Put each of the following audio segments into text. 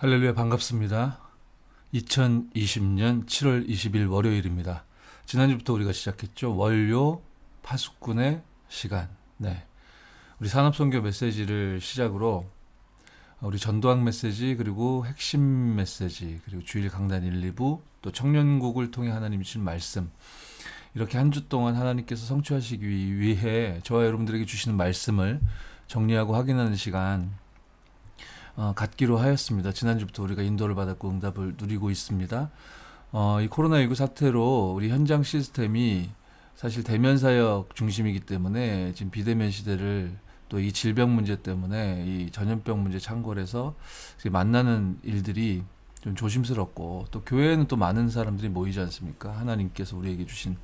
할렐루야 반갑습니다. 2020년 7월 20일 월요일입니다. 지난주부터 우리가 시작했죠. 월요 파수꾼의 시간. 네. 우리 산업선교 메시지를 시작으로 우리 전도학 메시지 그리고 핵심 메시지 그리고 주일 강단 1, 2부 또 청년국을 통해 하나님이 주신 말씀 이렇게 한 주 동안 하나님께서 성취하시기 위해 저와 여러분들에게 주시는 말씀을 정리하고 확인하는 시간 갖기로 하였습니다. 지난주부터 우리가 인도를 받았고 응답을 누리고 있습니다. 이 코로나19 사태로 우리 현장 시스템이 사실 대면 사역 중심이기 때문에 지금 비대면 시대를 또 이 질병 문제 때문에 이 전염병 문제 창궐해서 만나는 일들이 좀 조심스럽고 또 교회에는 또 많은 사람들이 모이지 않습니까? 하나님께서 우리에게 주신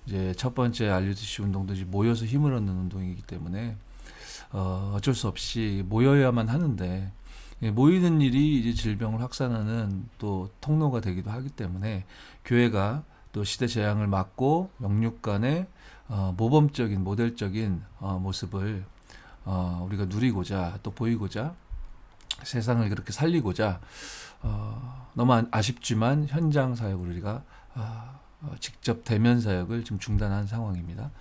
이제 첫 번째 RUTC 운동도 이제 모여서 힘을 얻는 운동이기 때문에 어쩔 수 없이 모여야만 하는데 모이는 일이 이제 질병을 확산하는 또 통로가 되기도 하기 때문에 교회가 또 시대 재앙을 막고 영육 간의 모범적인 모델적인 모습을 우리가 누리고자 또 보이고자 세상을 그렇게 살리고자 너무 아쉽지만 현장 사역을 우리가 직접 대면 사역을 지금 중단한 상황입니다.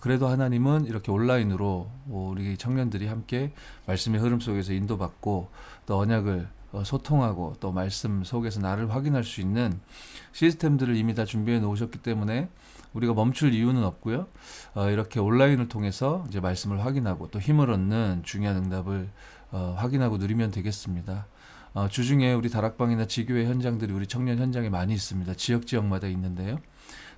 그래도 하나님은 이렇게 온라인으로 우리 청년들이 함께 말씀의 흐름 속에서 인도받고 또 언약을 소통하고 또 말씀 속에서 나를 확인할 수 있는 시스템들을 이미 다 준비해 놓으셨기 때문에 우리가 멈출 이유는 없고요. 이렇게 온라인을 통해서 이제 말씀을 확인하고 또 힘을 얻는 중요한 응답을 확인하고 누리면 되겠습니다. 주중에 우리 다락방이나 지교회 현장들이 우리 청년 현장에 많이 있습니다. 지역마다 있는데요.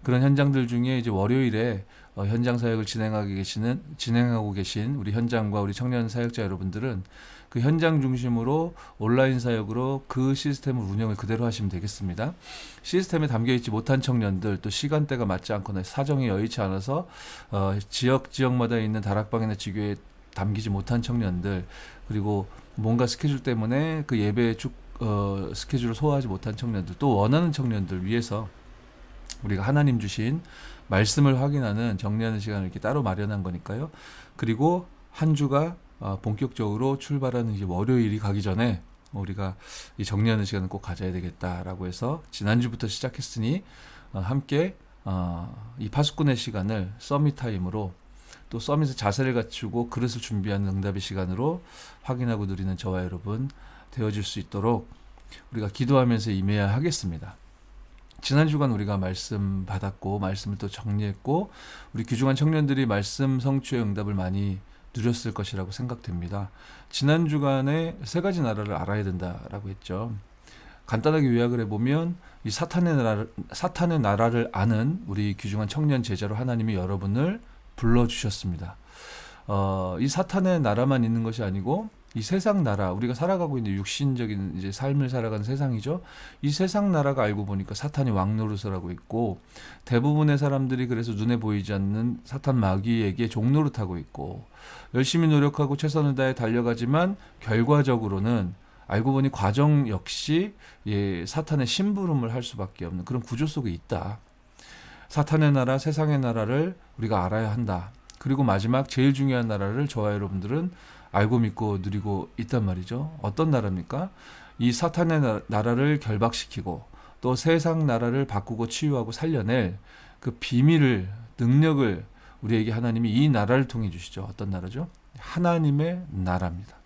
그런 현장들 중에 이제 월요일에 현장 사역을 진행하고 계신 우리 현장과 우리 청년 사역자 여러분들은 그 현장 중심으로 온라인 사역으로 그 시스템을 운영을 그대로 하시면 되겠습니다. 시스템에 담겨 있지 못한 청년들 또 시간대가 맞지 않거나 사정이 여의치 않아서 지역마다 있는 다락방이나 지교에 담기지 못한 청년들 그리고 뭔가 스케줄 때문에 그 예배 스케줄을 소화하지 못한 청년들 또 원하는 청년들 위해서 우리가 하나님 주신 말씀을 확인하는 정리하는 시간을 이렇게 따로 마련한 거니까요. 그리고 한 주가 본격적으로 출발하는 이제 월요일이 가기 전에 우리가 이 정리하는 시간을 꼭 가져야 되겠다라고 해서 지난주부터 시작했으니 함께 이 파수꾼의 시간을 서밋 타임으로 또 서밋의 자세를 갖추고 그릇을 준비하는 응답의 시간으로 확인하고 누리는 저와 여러분 되어질 수 있도록 우리가 기도하면서 임해야 하겠습니다. 지난 주간 우리가 말씀 받았고 말씀을 또 정리했고 우리 귀중한 청년들이 말씀 성취의 응답을 많이 누렸을 것이라고 생각됩니다. 지난 주간에 세 가지 나라를 알아야 된다라고 했죠. 간단하게 요약을 해보면 이 사탄의 나라를 아는 우리 귀중한 청년 제자로 하나님이 여러분을 불러주셨습니다. 이 사탄의 나라만 있는 것이 아니고 이 세상 나라 우리가 살아가고 있는 육신적인 이제 삶을 살아가는 세상이죠. 이 세상 나라가 알고 보니까 사탄이 왕노릇을 하고 있고 대부분의 사람들이 그래서 눈에 보이지 않는 사탄 마귀에게 종노릇하고 있고 열심히 노력하고 최선을 다해 달려가지만 결과적으로는 알고 보니 과정 역시 사탄의 심부름을 할 수밖에 없는 그런 구조 속에 있다. 사탄의 나라, 세상의 나라를 우리가 알아야 한다. 그리고 마지막 제일 중요한 나라를 저와 여러분들은 알고 믿고 누리고 있단 말이죠. 어떤 나라입니까? 이 사탄의 나라를 결박시키고 또 세상 나라를 바꾸고 치유하고 살려낼 그 비밀을 능력을 우리에게 하나님이 이 나라를 통해 주시죠. 어떤 나라죠? 하나님의 나라입니다.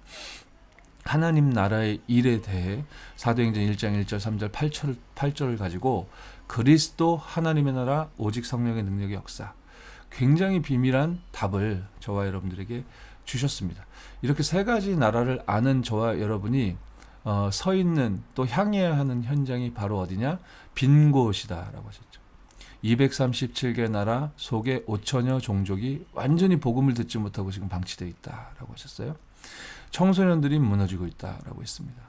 하나님 나라의 일에 대해 사도행전 1장 1절 3절 8절을 가지고 그리스도 하나님의 나라 오직 성령의 능력의 역사 굉장히 비밀한 답을 저와 여러분들에게 주셨습니다. 이렇게 세 가지 나라를 아는 저와 여러분이 서 있는 또 향해야 하는 현장이 바로 어디냐? 빈 곳이다라고 하셨죠. 237개 나라 속에 5천여 종족이 완전히 복음을 듣지 못하고 지금 방치되어 있다라고 하셨어요. 청소년들이 무너지고 있다라고 했습니다.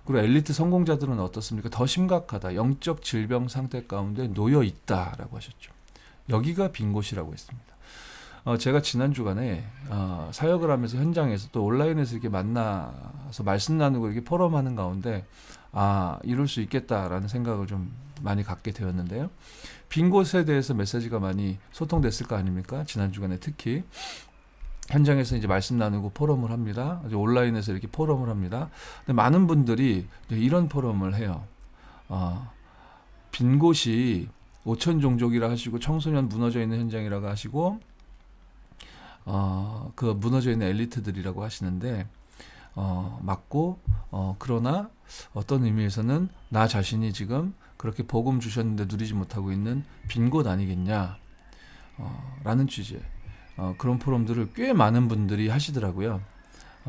그리고 엘리트 성공자들은 어떻습니까? 더 심각하다. 영적 질병 상태 가운데 놓여 있다라고 하셨죠. 여기가 빈 곳이라고 했습니다. 제가 지난 주간에 사역을 하면서 현장에서 또 온라인에서 이렇게 만나서 말씀 나누고 이렇게 포럼하는 가운데 이럴 수 있겠다라는 생각을 좀 많이 갖게 되었는데요. 빈 곳에 대해서 메시지가 많이 소통됐을 거 아닙니까? 지난 주간에 특히 현장에서 이제 말씀 나누고 포럼을 합니다. 이제 온라인에서 이렇게 포럼을 합니다. 근데 많은 분들이 이런 포럼을 해요. 빈 곳이 5천 종족이라 하시고 청소년 무너져 있는 현장이라고 하시고 그 무너져 있는 엘리트들이라고 하시는데 맞고 그러나 어떤 의미에서는 나 자신이 지금 그렇게 복음 주셨는데 누리지 못하고 있는 빈 곳 아니겠냐 라는 취지의 그런 포럼들을 꽤 많은 분들이 하시더라고요.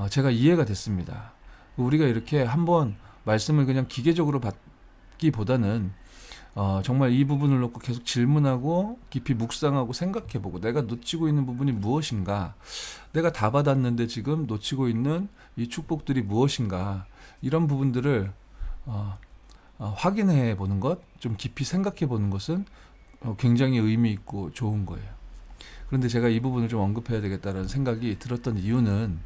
제가 이해가 됐습니다. 우리가 이렇게 한번 말씀을 그냥 기계적으로 받기보다는 정말 이 부분을 놓고 계속 질문하고 깊이 묵상하고 생각해보고 내가 놓치고 있는 부분이 무엇인가, 내가 다 받았는데 지금 놓치고 있는 이 축복들이 무엇인가, 이런 부분들을 확인해 보는 것, 좀 깊이 생각해 보는 것은 굉장히 의미 있고 좋은 거예요. 그런데 제가 이 부분을 좀 언급해야 되겠다는 생각이 들었던 이유는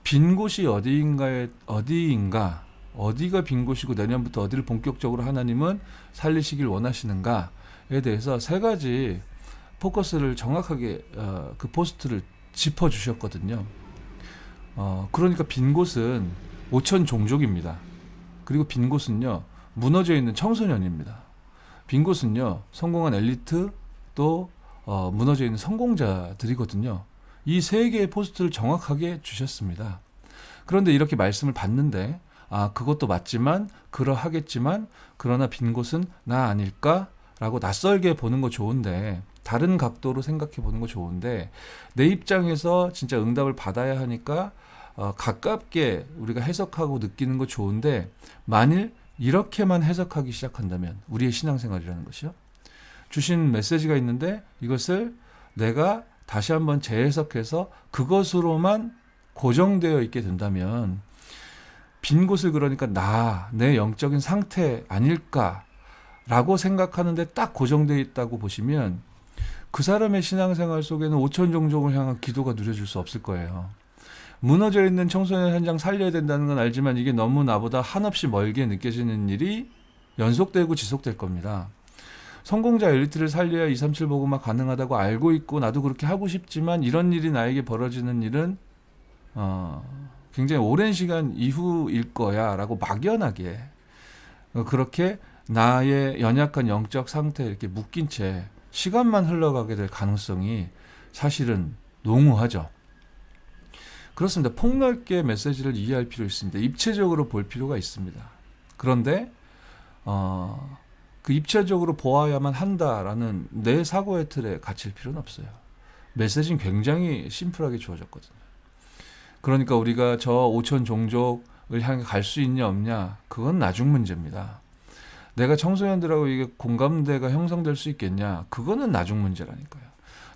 빈 곳이 어디인가, 어디가 빈 곳이고 내년부터 어디를 본격적으로 하나님은 살리시길 원하시는가에 대해서 세 가지 포커스를 정확하게 그 포스트를 짚어주셨거든요. 그러니까 빈 곳은 5천 종족입니다. 그리고 빈 곳은요, 무너져 있는 청소년입니다. 빈 곳은요, 성공한 엘리트 또 무너져 있는 성공자들이거든요. 이 세 개의 포스트를 정확하게 주셨습니다. 그런데 이렇게 말씀을 받는데 그것도 맞지만 그러하겠지만 그러나 빈 곳은 나 아닐까라고 낯설게 보는 거 좋은데, 다른 각도로 생각해 보는 거 좋은데, 내 입장에서 진짜 응답을 받아야 하니까 가깝게 우리가 해석하고 느끼는 거 좋은데, 만일 이렇게만 해석하기 시작한다면 우리의 신앙생활이라는 것이요, 주신 메시지가 있는데 이것을 내가 다시 한번 재해석해서 그것으로만 고정되어 있게 된다면 빈 곳을 그러니까 내 영적인 상태 아닐까라고 생각하는데 딱 고정되어 있다고 보시면 그 사람의 신앙생활 속에는 5천 종족을 향한 기도가 누려질 수 없을 거예요. 무너져 있는 청소년 현장 살려야 된다는 건 알지만 이게 너무 나보다 한없이 멀게 느껴지는 일이 연속되고 지속될 겁니다. 성공자 엘리트를 살려야 237 복음화 가능하다고 알고 있고 나도 그렇게 하고 싶지만 이런 일이 나에게 벌어지는 일은 굉장히 오랜 시간 이후일 거야 라고 막연하게 그렇게 나의 연약한 영적 상태에 이렇게 묶인 채 시간만 흘러가게 될 가능성이 사실은 농후하죠. 그렇습니다. 폭넓게 메시지를 이해할 필요 있습니다. 입체적으로 볼 필요가 있습니다. 그런데 그 입체적으로 보아야만 한다라는 내 사고의 틀에 갇힐 필요는 없어요. 메시지는 굉장히 심플하게 주어졌거든요. 그러니까 우리가 저 5천 종족을 향해 갈 수 있냐 없냐, 그건 나중 문제입니다. 내가 청소년들하고 이게 공감대가 형성될 수 있겠냐, 그거는 나중 문제라니까요.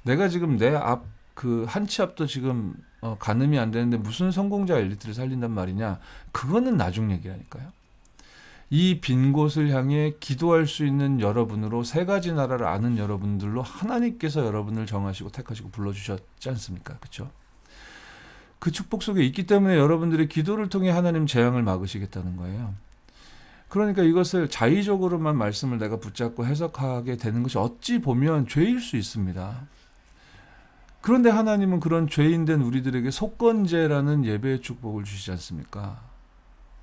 내가 지금 내 앞 그 한 치 앞도 지금 가늠이 안 되는데 무슨 성공자 엘리트를 살린단 말이냐, 그거는 나중 얘기라니까요. 이 빈 곳을 향해 기도할 수 있는 여러분으로, 세 가지 나라를 아는 여러분들로 하나님께서 여러분을 정하시고 택하시고 불러주셨지 않습니까? 그렇죠? 그 축복 속에 있기 때문에 여러분들의 기도를 통해 하나님 재앙을 막으시겠다는 거예요. 그러니까 이것을 자의적으로만 말씀을 내가 붙잡고 해석하게 되는 것이 어찌 보면 죄일 수 있습니다. 그런데 하나님은 그런 죄인된 우리들에게 속건제라는 예배의 축복을 주시지 않습니까?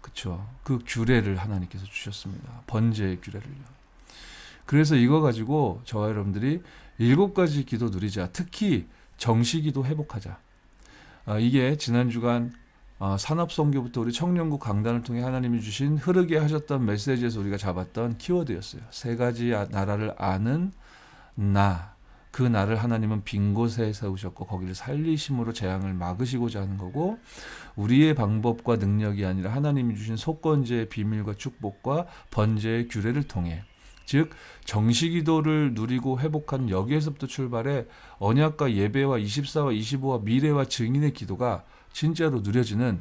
그렇죠. 그 규례를 하나님께서 주셨습니다. 번제의 규례를요. 그래서 이거 가지고 저와 여러분들이 7가지 기도 누리자. 특히 정시기도 회복하자. 이게 지난 주간 산업선교부터 우리 청년국 강단을 통해 하나님이 주신 흐르게 하셨던 메시지에서 우리가 잡았던 키워드였어요. 세 가지 나라를 아는 나. 그 나를 하나님은 빈 곳에 세우셨고 거기를 살리심으로 재앙을 막으시고자 하는 거고, 우리의 방법과 능력이 아니라 하나님이 주신 속건제의 비밀과 축복과 번제의 규례를 통해, 즉 정시기도를 누리고 회복한 여기에서부터 출발해 언약과 예배와 24와 25와 미래와 증인의 기도가 진짜로 누려지는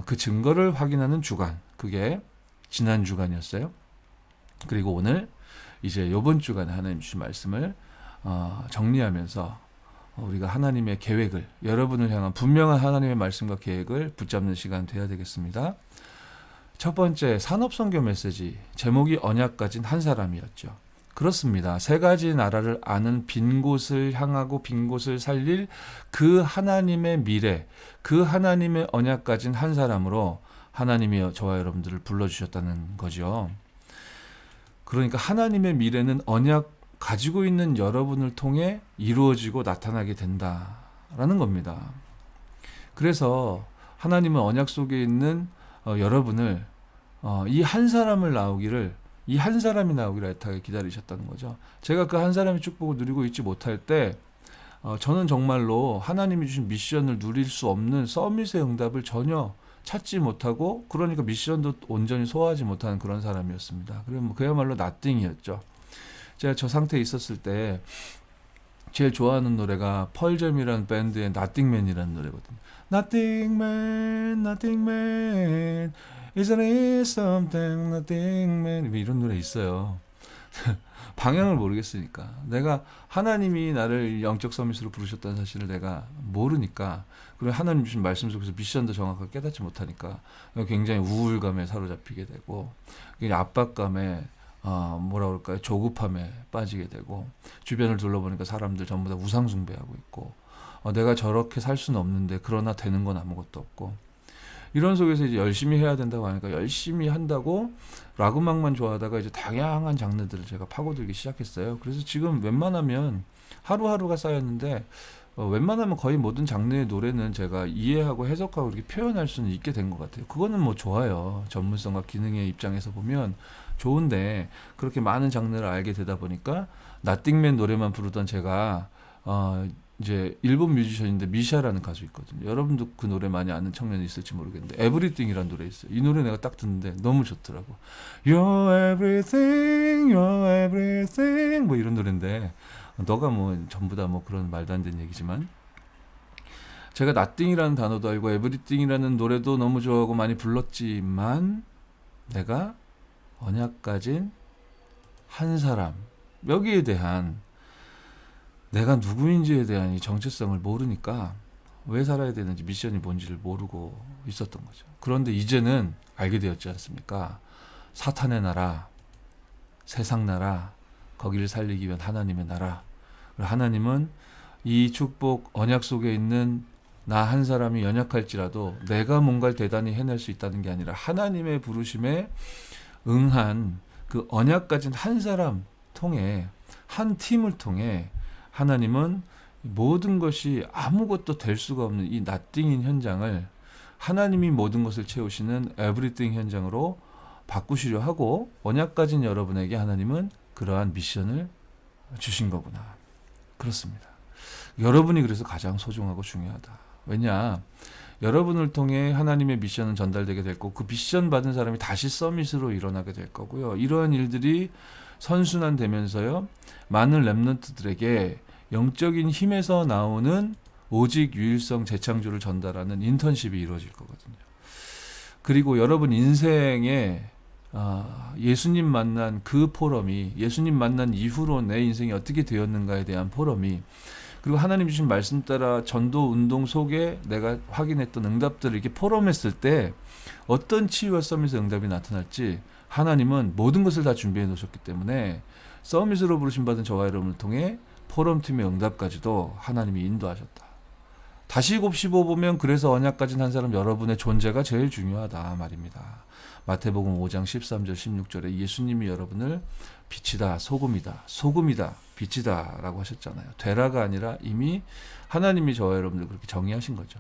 그 증거를 확인하는 주간, 그게 지난 주간이었어요. 그리고 오늘 이제 이번 주간에 하나님 주신 말씀을 정리하면서 우리가 하나님의 계획을, 여러분을 향한 분명한 하나님의 말씀과 계획을 붙잡는 시간 돼야 되겠습니다. 첫 번째 산업선교 메시지, 제목이 언약 가진 한 사람이었죠. 그렇습니다. 세 가지 나라를 아는 빈 곳을 향하고 빈 곳을 살릴 그 하나님의 미래, 그 하나님의 언약 가진 한 사람으로 하나님이 저와 여러분들을 불러주셨다는 거죠. 그러니까 하나님의 미래는 언약 가지고 있는 여러분을 통해 이루어지고 나타나게 된다라는 겁니다. 그래서 하나님은 언약 속에 있는 여러분을 이 한 사람을 나오기를 이 한 사람이 나오기를 애타게 기다리셨다는 거죠. 제가 그 한 사람의 축복을 누리고 있지 못할 때 저는 정말로 하나님이 주신 미션을 누릴 수 없는 서밋의 응답을 전혀 찾지 못하고 그러니까 미션도 온전히 소화하지 못하는 그런 사람이었습니다. 그야말로 나띵이었죠. 제가 저 상태에 있었을 때 제일 좋아하는 노래가 펄잼이라는 밴드의 Nothingman이라는 노래거든요. Nothing man, Nothing man, isn't it something, Nothing man 이런 노래 있어요. 방향을 모르겠으니까 내가 하나님이 나를 영적 서밋으로 부르셨다는 사실을 내가 모르니까 그리고 하나님 주신 말씀 속에서 미션도 정확하게 깨닫지 못하니까 굉장히 우울감에 사로잡히게 되고 압박감에 뭐라 그럴까요? 조급함에 빠지게 되고 주변을 둘러보니까 사람들 전부 다 우상 숭배하고 있고 내가 저렇게 살 수는 없는데 그러나 되는 건 아무것도 없고 이런 속에서 이제 열심히 해야 된다고 하니까 열심히 한다고 락 음악만 좋아하다가 이제 다양한 장르들을 제가 파고들기 시작했어요. 그래서 지금 웬만하면 하루하루가 쌓였는데 웬만하면 거의 모든 장르의 노래는 제가 이해하고 해석하고 이렇게 표현할 수는 있게 된 것 같아요. 그거는 뭐 좋아요. 전문성과 기능의 입장에서 보면 좋은데 그렇게 많은 장르를 알게 되다 보니까 나띵맨 노래만 부르던 제가 이제 일본 뮤지션인데 미샤라는 가수 있거든요. 여러분도 그 노래 많이 아는 청년이 있을지 모르겠는데 에브리띵이라는 노래 있어요. 이 노래 내가 딱 듣는데 너무 좋더라고. You're everything, you're everything 뭐 이런 노래인데 너가 뭐 전부 다 뭐 그런 말도 안 되는 얘기지만 제가 nothing이라는 단어도 알고 everything이라는 노래도 너무 좋아하고 많이 불렀지만 내가 언약 가진 한 사람 여기에 대한 내가 누구인지에 대한 이 정체성을 모르니까 왜 살아야 되는지 미션이 뭔지를 모르고 있었던 거죠. 그런데 이제는 알게 되었지 않습니까? 사탄의 나라, 세상 나라, 거기를 살리기 위한 하나님의 나라. 하나님은 이 축복 언약 속에 있는 나 한 사람이 연약할지라도 내가 뭔가를 대단히 해낼 수 있다는 게 아니라 하나님의 부르심에 응한 그 언약 가진 한 사람 통해 한 팀을 통해 하나님은 모든 것이 아무것도 될 수가 없는 이 나띵인 현장을 하나님이 모든 것을 채우시는 에브리띵 현장으로 바꾸시려 하고 언약 가진 여러분에게 하나님은 그러한 미션을 주신 거구나. 그렇습니다. 여러분이 그래서 가장 소중하고 중요하다. 왜냐? 여러분을 통해 하나님의 미션은 전달되게 될 거고 그 미션 받은 사람이 다시 서밋으로 일어나게 될 거고요. 이러한 일들이 선순환되면서요. 많은 랩런트들에게 영적인 힘에서 나오는 오직 유일성 재창조를 전달하는 인턴십이 이루어질 거거든요. 그리고 여러분 인생에 예수님 만난 그 포럼이 예수님 만난 이후로 내 인생이 어떻게 되었는가에 대한 포럼이 그리고 하나님 주신 말씀 따라 전도 운동 속에 내가 확인했던 응답들을 이렇게 포럼했을 때 어떤 치유와 서밋의 응답이 나타날지 하나님은 모든 것을 다 준비해 놓으셨기 때문에 서밋으로 부르심 받은 저와 여러분을 통해 포럼팀의 응답까지도 하나님이 인도하셨다. 다시 곱씹어보면 그래서 언약 가진 한 사람 여러분의 존재가 제일 중요하다 말입니다. 마태복음 5장 13절 16절에 예수님이 여러분을 빛이다 소금이다 소금이다 빛이다 라고 하셨잖아요. 되라가 아니라 이미 하나님이 저와 여러분들 그렇게 정의하신 거죠.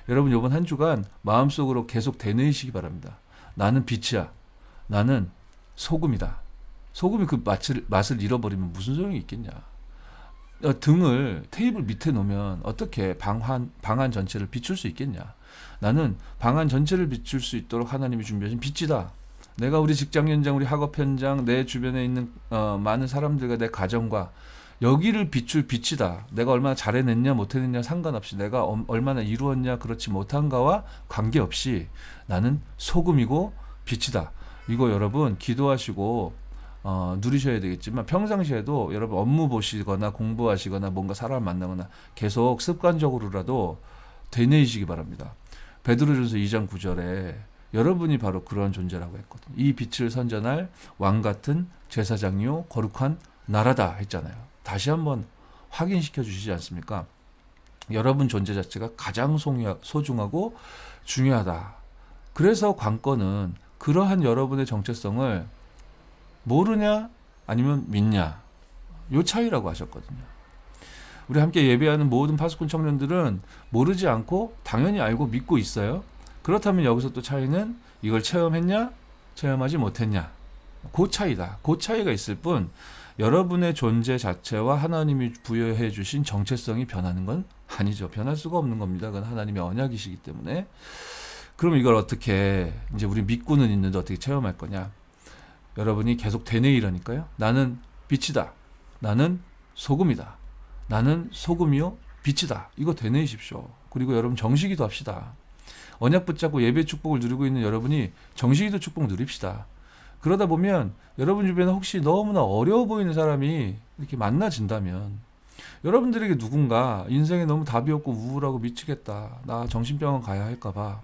여러분 이번 한 주간 마음속으로 계속 되뇌이시기 바랍니다. 나는 빛이야. 나는 소금이다. 소금이 그 맛을 잃어버리면 무슨 소용이 있겠냐. 등을 테이블 밑에 놓으면 어떻게 방안 전체를 비출 수 있겠냐. 나는 방안 전체를 비출 수 있도록 하나님이 준비하신 빛이다. 내가 우리 직장 현장, 우리 학업 현장, 내 주변에 있는 많은 사람들과 내 가정과 여기를 비출 빛이다. 내가 얼마나 잘해냈냐 못해냈냐 상관없이 내가 얼마나 이루었냐 그렇지 못한가와 관계없이 나는 소금이고 빛이다. 이거 여러분 기도하시고 누리셔야 되겠지만 평상시에도 여러분 업무 보시거나 공부하시거나 뭔가 사람을 만나거나 계속 습관적으로라도 되뇌이시기 바랍니다. 베드로전서 2장 9절에 여러분이 바로 그런 존재라고 했거든요. 이 빛을 선전할 왕같은 제사장이요 거룩한 나라다 했잖아요. 다시 한번 확인시켜 주시지 않습니까? 여러분 존재 자체가 가장 소중하고 중요하다. 그래서 관건은 그러한 여러분의 정체성을 모르냐 아니면 믿냐, 요 차이라고 하셨거든요. 우리 함께 예배하는 모든 파수꾼 청년들은 모르지 않고 당연히 알고 믿고 있어요. 그렇다면 여기서 또 차이는 이걸 체험했냐 체험하지 못했냐, 그 차이다. 그 차이가 있을 뿐 여러분의 존재 자체와 하나님이 부여해 주신 정체성이 변하는 건 아니죠. 변할 수가 없는 겁니다. 그건 하나님의 언약이시기 때문에. 그럼 이걸 어떻게, 이제 우리 믿고는 있는데 어떻게 체험할 거냐? 여러분이 계속 되뇌이라니까요. 나는 빛이다. 나는 소금이다. 나는 소금이요 빛이다. 이거 되뇌이십시오. 그리고 여러분 정식기도 합시다. 언약 붙잡고 예배 축복을 누리고 있는 여러분이 정식기도 축복 누립시다. 그러다 보면 여러분 주변에 혹시 너무나 어려워 보이는 사람이 이렇게 만나진다면, 여러분들에게 누군가 인생에 너무 답이 없고 우울하고 미치겠다, 나 정신병원 가야 할까봐,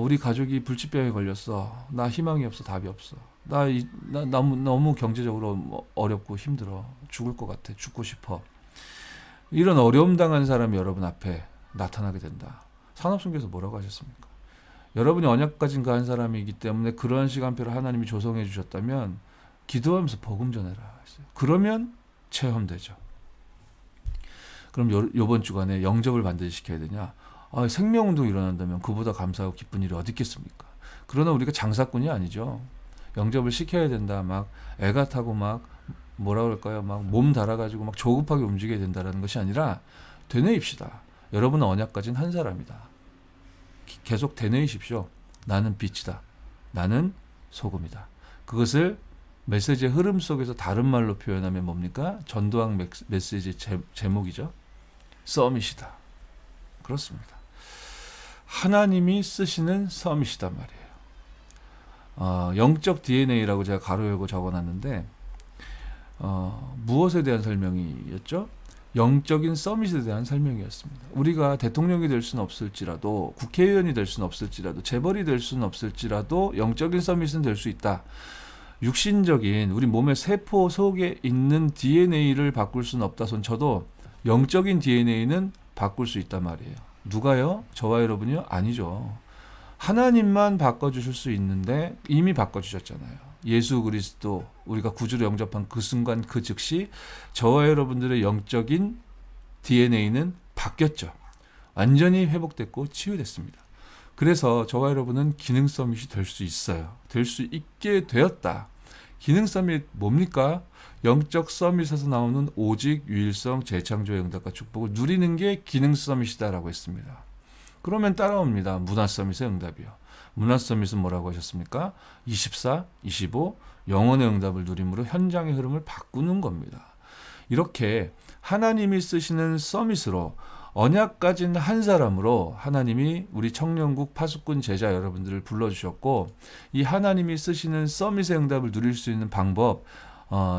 우리 가족이 불치병에 걸렸어, 나 희망이 없어, 답이 없어, 나 너무 경제적으로 어렵고 힘들어, 죽을 것 같아, 죽고 싶어, 이런 어려움 당한 사람이 여러분 앞에 나타나게 된다. 산업선교에서 뭐라고 하셨습니까? 여러분이 언약 가진 그 한 사람이기 때문에 그런 시간표를 하나님이 조성해 주셨다면 기도하면서 복음 전해라 했어요. 그러면 체험되죠. 그럼 요번 주간에 영접을 반드시 시켜야 되냐? 생명운동 일어난다면 그보다 감사하고 기쁜 일이 어디 있겠습니까? 그러나 우리가 장사꾼이 아니죠. 영접을 시켜야 된다, 막 애가 타고 막 뭐라 그럴까요? 막 몸 달아가지고 막 조급하게 움직여야 된다라는 것이 아니라 되뇌입시다. 여러분은 언약 가진 한 사람이다. 계속 되뇌이십시오. 나는 빛이다. 나는 소금이다. 그것을 메시지의 흐름 속에서 다른 말로 표현하면 뭡니까? 전도학 메시지의 제목이죠. 서밋이다. 그렇습니다. 하나님이 쓰시는 서밋이단 말이에요. 영적 DNA라고 제가 가로 열고 적어놨는데, 무엇에 대한 설명이었죠? 영적인 서밋에 대한 설명이었습니다. 우리가 대통령이 될 수는 없을지라도, 국회의원이 될 수는 없을지라도, 재벌이 될 수는 없을지라도 영적인 서밋은 될 수 있다. 육신적인 우리 몸의 세포 속에 있는 DNA를 바꿀 수는 없다 손 쳐도 영적인 DNA는 바꿀 수 있단 말이에요. 누가요? 저와 여러분이요? 아니죠. 하나님만 바꿔주실 수 있는데 이미 바꿔주셨잖아요. 예수 그리스도, 우리가 구주로 영접한 그 순간 그 즉시 저와 여러분들의 영적인 DNA는 바뀌었죠. 완전히 회복됐고 치유됐습니다. 그래서 저와 여러분은 기능 서밋이 될 수 있어요. 될 수 있게 되었다. 기능 서밋 뭡니까? 영적 서밋에서 나오는 오직, 유일성, 재창조의 응답과 축복을 누리는 게 기능 서밋이다라고 했습니다. 그러면 따라옵니다. 문화 서밋의 응답이요. 문화 서밋은 뭐라고 하셨습니까? 24, 25, 영혼의 응답을 누림으로 현장의 흐름을 바꾸는 겁니다. 이렇게 하나님이 쓰시는 서밋으로, 언약 가진 한 사람으로 하나님이 우리 청년국 파수꾼 제자 여러분들을 불러주셨고, 이 하나님이 쓰시는 서밋의 응답을 누릴 수 있는 방법,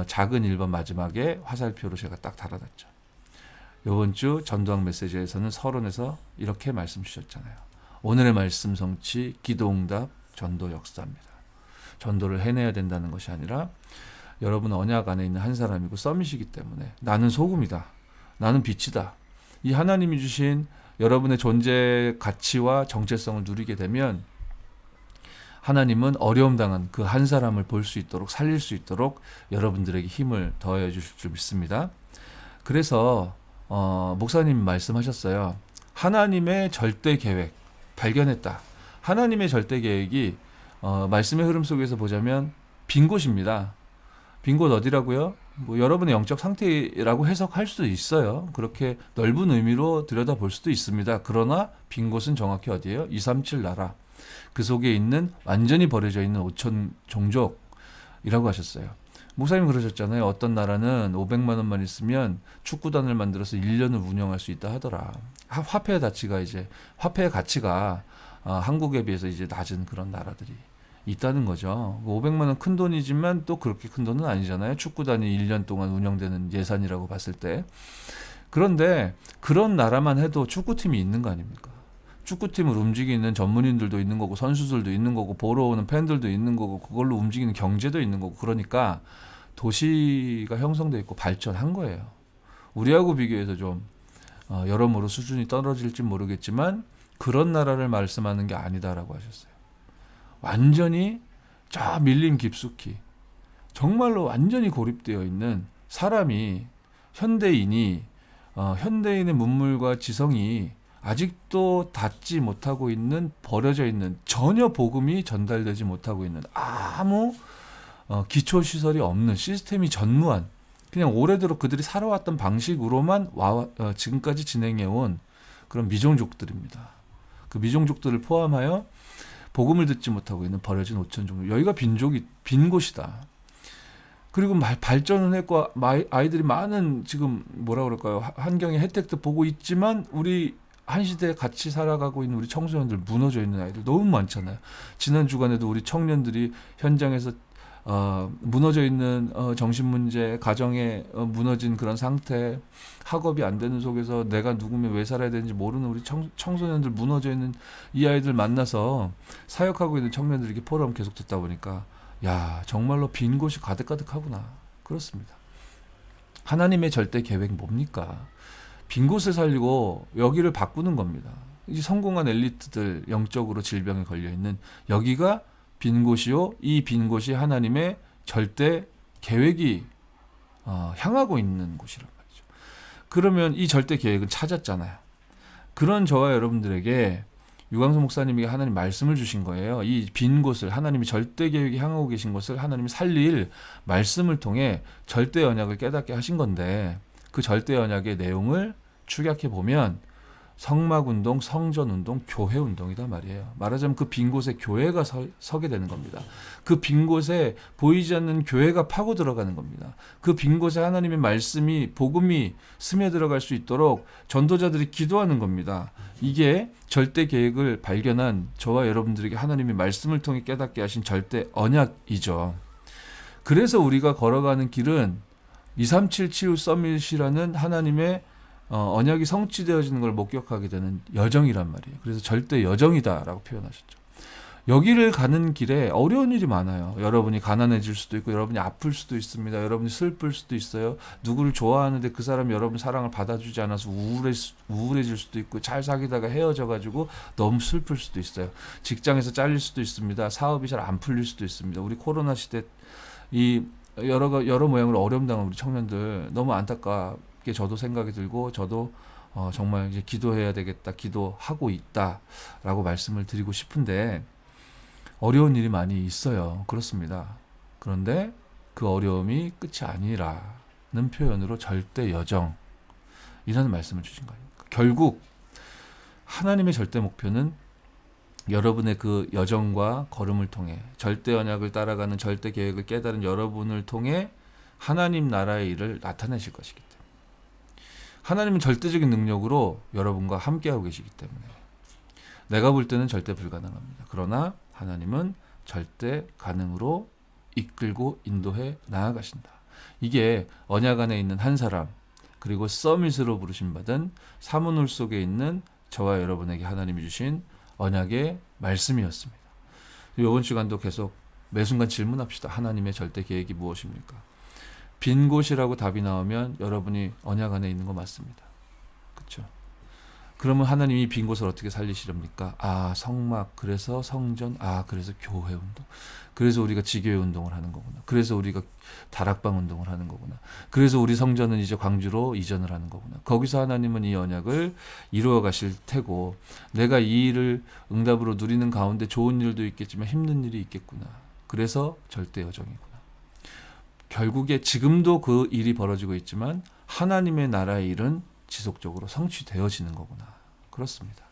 작은 1번 마지막에 화살표로 제가 딱 달아놨죠. 이번 주 전도학 메시지에서는 서론에서 이렇게 말씀 주셨잖아요. 오늘의 말씀 성취, 기도 응답, 전도 역사입니다. 전도를 해내야 된다는 것이 아니라 여러분 언약 안에 있는 한 사람이고 서밋이기 때문에 나는 소금이다. 나는 빛이다. 이 하나님이 주신 여러분의 존재 가치와 정체성을 누리게 되면 하나님은 어려움 당한 그 한 사람을 볼 수 있도록, 살릴 수 있도록 여러분들에게 힘을 더해 주실 줄 믿습니다. 그래서 목사님 말씀하셨어요. 하나님의 절대 계획 발견했다. 하나님의 절대 계획이 말씀의 흐름 속에서 보자면 빈 곳입니다. 빈 곳 어디라고요? 뭐 여러분의 영적 상태라고 해석할 수도 있어요. 그렇게 넓은 의미로 들여다볼 수도 있습니다. 그러나 빈 곳은 정확히 어디예요? 237 나라. 그 속에 있는 완전히 버려져 있는 5천 종족이라고 하셨어요. 목사님 그러셨잖아요. 어떤 나라는 500만 원만 있으면 축구단을 만들어서 1년을 운영할 수 있다 하더라. 화폐의 가치가 한국에 비해서 이제 낮은 그런 나라들이 있다는 거죠. 500만 원 큰 돈이지만 또 그렇게 큰 돈은 아니잖아요. 축구단이 1년 동안 운영되는 예산이라고 봤을 때. 그런데 그런 나라만 해도 축구팀이 있는 거 아닙니까? 축구팀을 움직이는 전문인들도 있는 거고, 선수들도 있는 거고, 보러 오는 팬들도 있는 거고, 그걸로 움직이는 경제도 있는 거고. 그러니까 도시가 형성되어 있고 발전한 거예요. 우리하고 비교해서 좀 여러모로 수준이 떨어질지 모르겠지만 그런 나라를 말씀하는 게 아니다라고 하셨어요. 완전히 저 밀림 깊숙이 정말로 완전히 고립되어 있는 사람이 현대인이 현대인의 문물과 지성이 아직도 닿지 못하고 있는 버려져 있는 전혀 복음이 전달되지 못하고 있는 아무 기초 시설이 없는 시스템이 전무한 그냥 오래도록 그들이 살아왔던 방식으로만 지금까지 진행해온 그런 미종족들입니다. 그 미종족들을 포함하여 복음을 듣지 못하고 있는 버려진 5천 종족. 여기가 빈 곳이다. 그리고 발전은 했고 아이들이 많은 지금 뭐라 그럴까요? 환경의 혜택도 보고 있지만 우리 한 시대에 같이 살아가고 있는 우리 청소년들 무너져 있는 아이들 너무 많잖아요. 지난 주간에도 우리 청년들이 현장에서 무너져 있는 정신 문제, 가정에 무너진 그런 상태, 학업이 안 되는 속에서 내가 누구면 왜 살아야 되는지 모르는 우리 청소년들 무너져 있는 이 아이들 만나서 사역하고 있는 청년들이 이렇게 포럼 계속 듣다 보니까 야 정말로 빈 곳이 가득가득하구나. 그렇습니다. 하나님의 절대 계획 뭡니까? 빈 곳을 살리고 여기를 바꾸는 겁니다. 이 성공한 엘리트들 영적으로 질병에 걸려있는 여기가 빈 곳이요. 이 빈 곳이 하나님의 절대 계획이 향하고 있는 곳이란 말이죠. 그러면 이 절대 계획은 찾았잖아요. 그런 저와 여러분들에게 유광수 목사님이 하나님 말씀을 주신 거예요. 이 빈 곳을 하나님이 절대 계획이 향하고 계신 것을 하나님이 살릴 말씀을 통해 절대 언약을 깨닫게 하신 건데 그 절대 언약의 내용을 축약해 보면 성막운동, 성전운동, 교회운동이다 말이에요. 말하자면 그 빈 곳에 교회가 서게 되는 겁니다. 그 빈 곳에 보이지 않는 교회가 파고 들어가는 겁니다. 그 빈 곳에 하나님의 말씀이 복음이 스며들어갈 수 있도록 전도자들이 기도하는 겁니다. 이게 절대 계획을 발견한 저와 여러분들에게 하나님의 말씀을 통해 깨닫게 하신 절대 언약이죠. 그래서 우리가 걸어가는 길은 237 치유 서밋이라는 하나님의 언약이 성취되어지는 걸 목격하게 되는 여정이란 말이에요. 그래서 절대 여정이다라고 표현하셨죠. 여기를 가는 길에 어려운 일이 많아요. 여러분이 가난해질 수도 있고 여러분이 아플 수도 있습니다. 여러분이 슬플 수도 있어요. 누구를 좋아하는데 그 사람이 여러분 사랑을 받아주지 않아서 우울해질 수도 있고 잘 사귀다가 헤어져가지고 너무 슬플 수도 있어요. 직장에서 잘릴 수도 있습니다. 사업이 잘 안 풀릴 수도 있습니다. 우리 코로나 시대 이 여러 모양으로 어려움 당한 우리 청년들 너무 안타깝게 저도 생각이 들고 저도 정말 이제 기도해야 되겠다, 기도하고 있다라고 말씀을 드리고 싶은데 어려운 일이 많이 있어요. 그렇습니다. 그런데 그 어려움이 끝이 아니라는 표현으로 절대 여정이라는 말씀을 주신 거예요. 결국 하나님의 절대 목표는 여러분의 그 여정과 걸음을 통해 절대 언약을 따라가는 절대 계획을 깨달은 여러분을 통해 하나님 나라의 일을 나타내실 것이기 때문에 하나님은 절대적인 능력으로 여러분과 함께하고 계시기 때문에 내가 볼 때는 절대 불가능합니다. 그러나 하나님은 절대 가능으로 이끌고 인도해 나아가신다. 이게 언약 안에 있는 한 사람 그리고 서밋으로 부르심 받은 사문울 속에 있는 저와 여러분에게 하나님이 주신 언약의 말씀이었습니다. 이번 시간도 계속 매 순간 질문합시다. 하나님의 절대 계획이 무엇입니까? 빈 곳이라고 답이 나오면 여러분이 언약 안에 있는 거 맞습니다. 그렇죠? 그러면 하나님이 빈 곳을 어떻게 살리시렵니까? 성막, 그래서 성전, 그래서 교회 운동. 그래서 우리가 지교회 운동을 하는 거구나. 그래서 우리가 다락방 운동을 하는 거구나. 그래서 우리 성전은 이제 광주로 이전을 하는 거구나. 거기서 하나님은 이 언약을 이루어 가실 테고 내가 이 일을 응답으로 누리는 가운데 좋은 일도 있겠지만 힘든 일이 있겠구나. 그래서 절대 여정이구나. 결국에 지금도 그 일이 벌어지고 있지만 하나님의 나라의 일은 지속적으로 성취되어지는 거구나. 그렇습니다.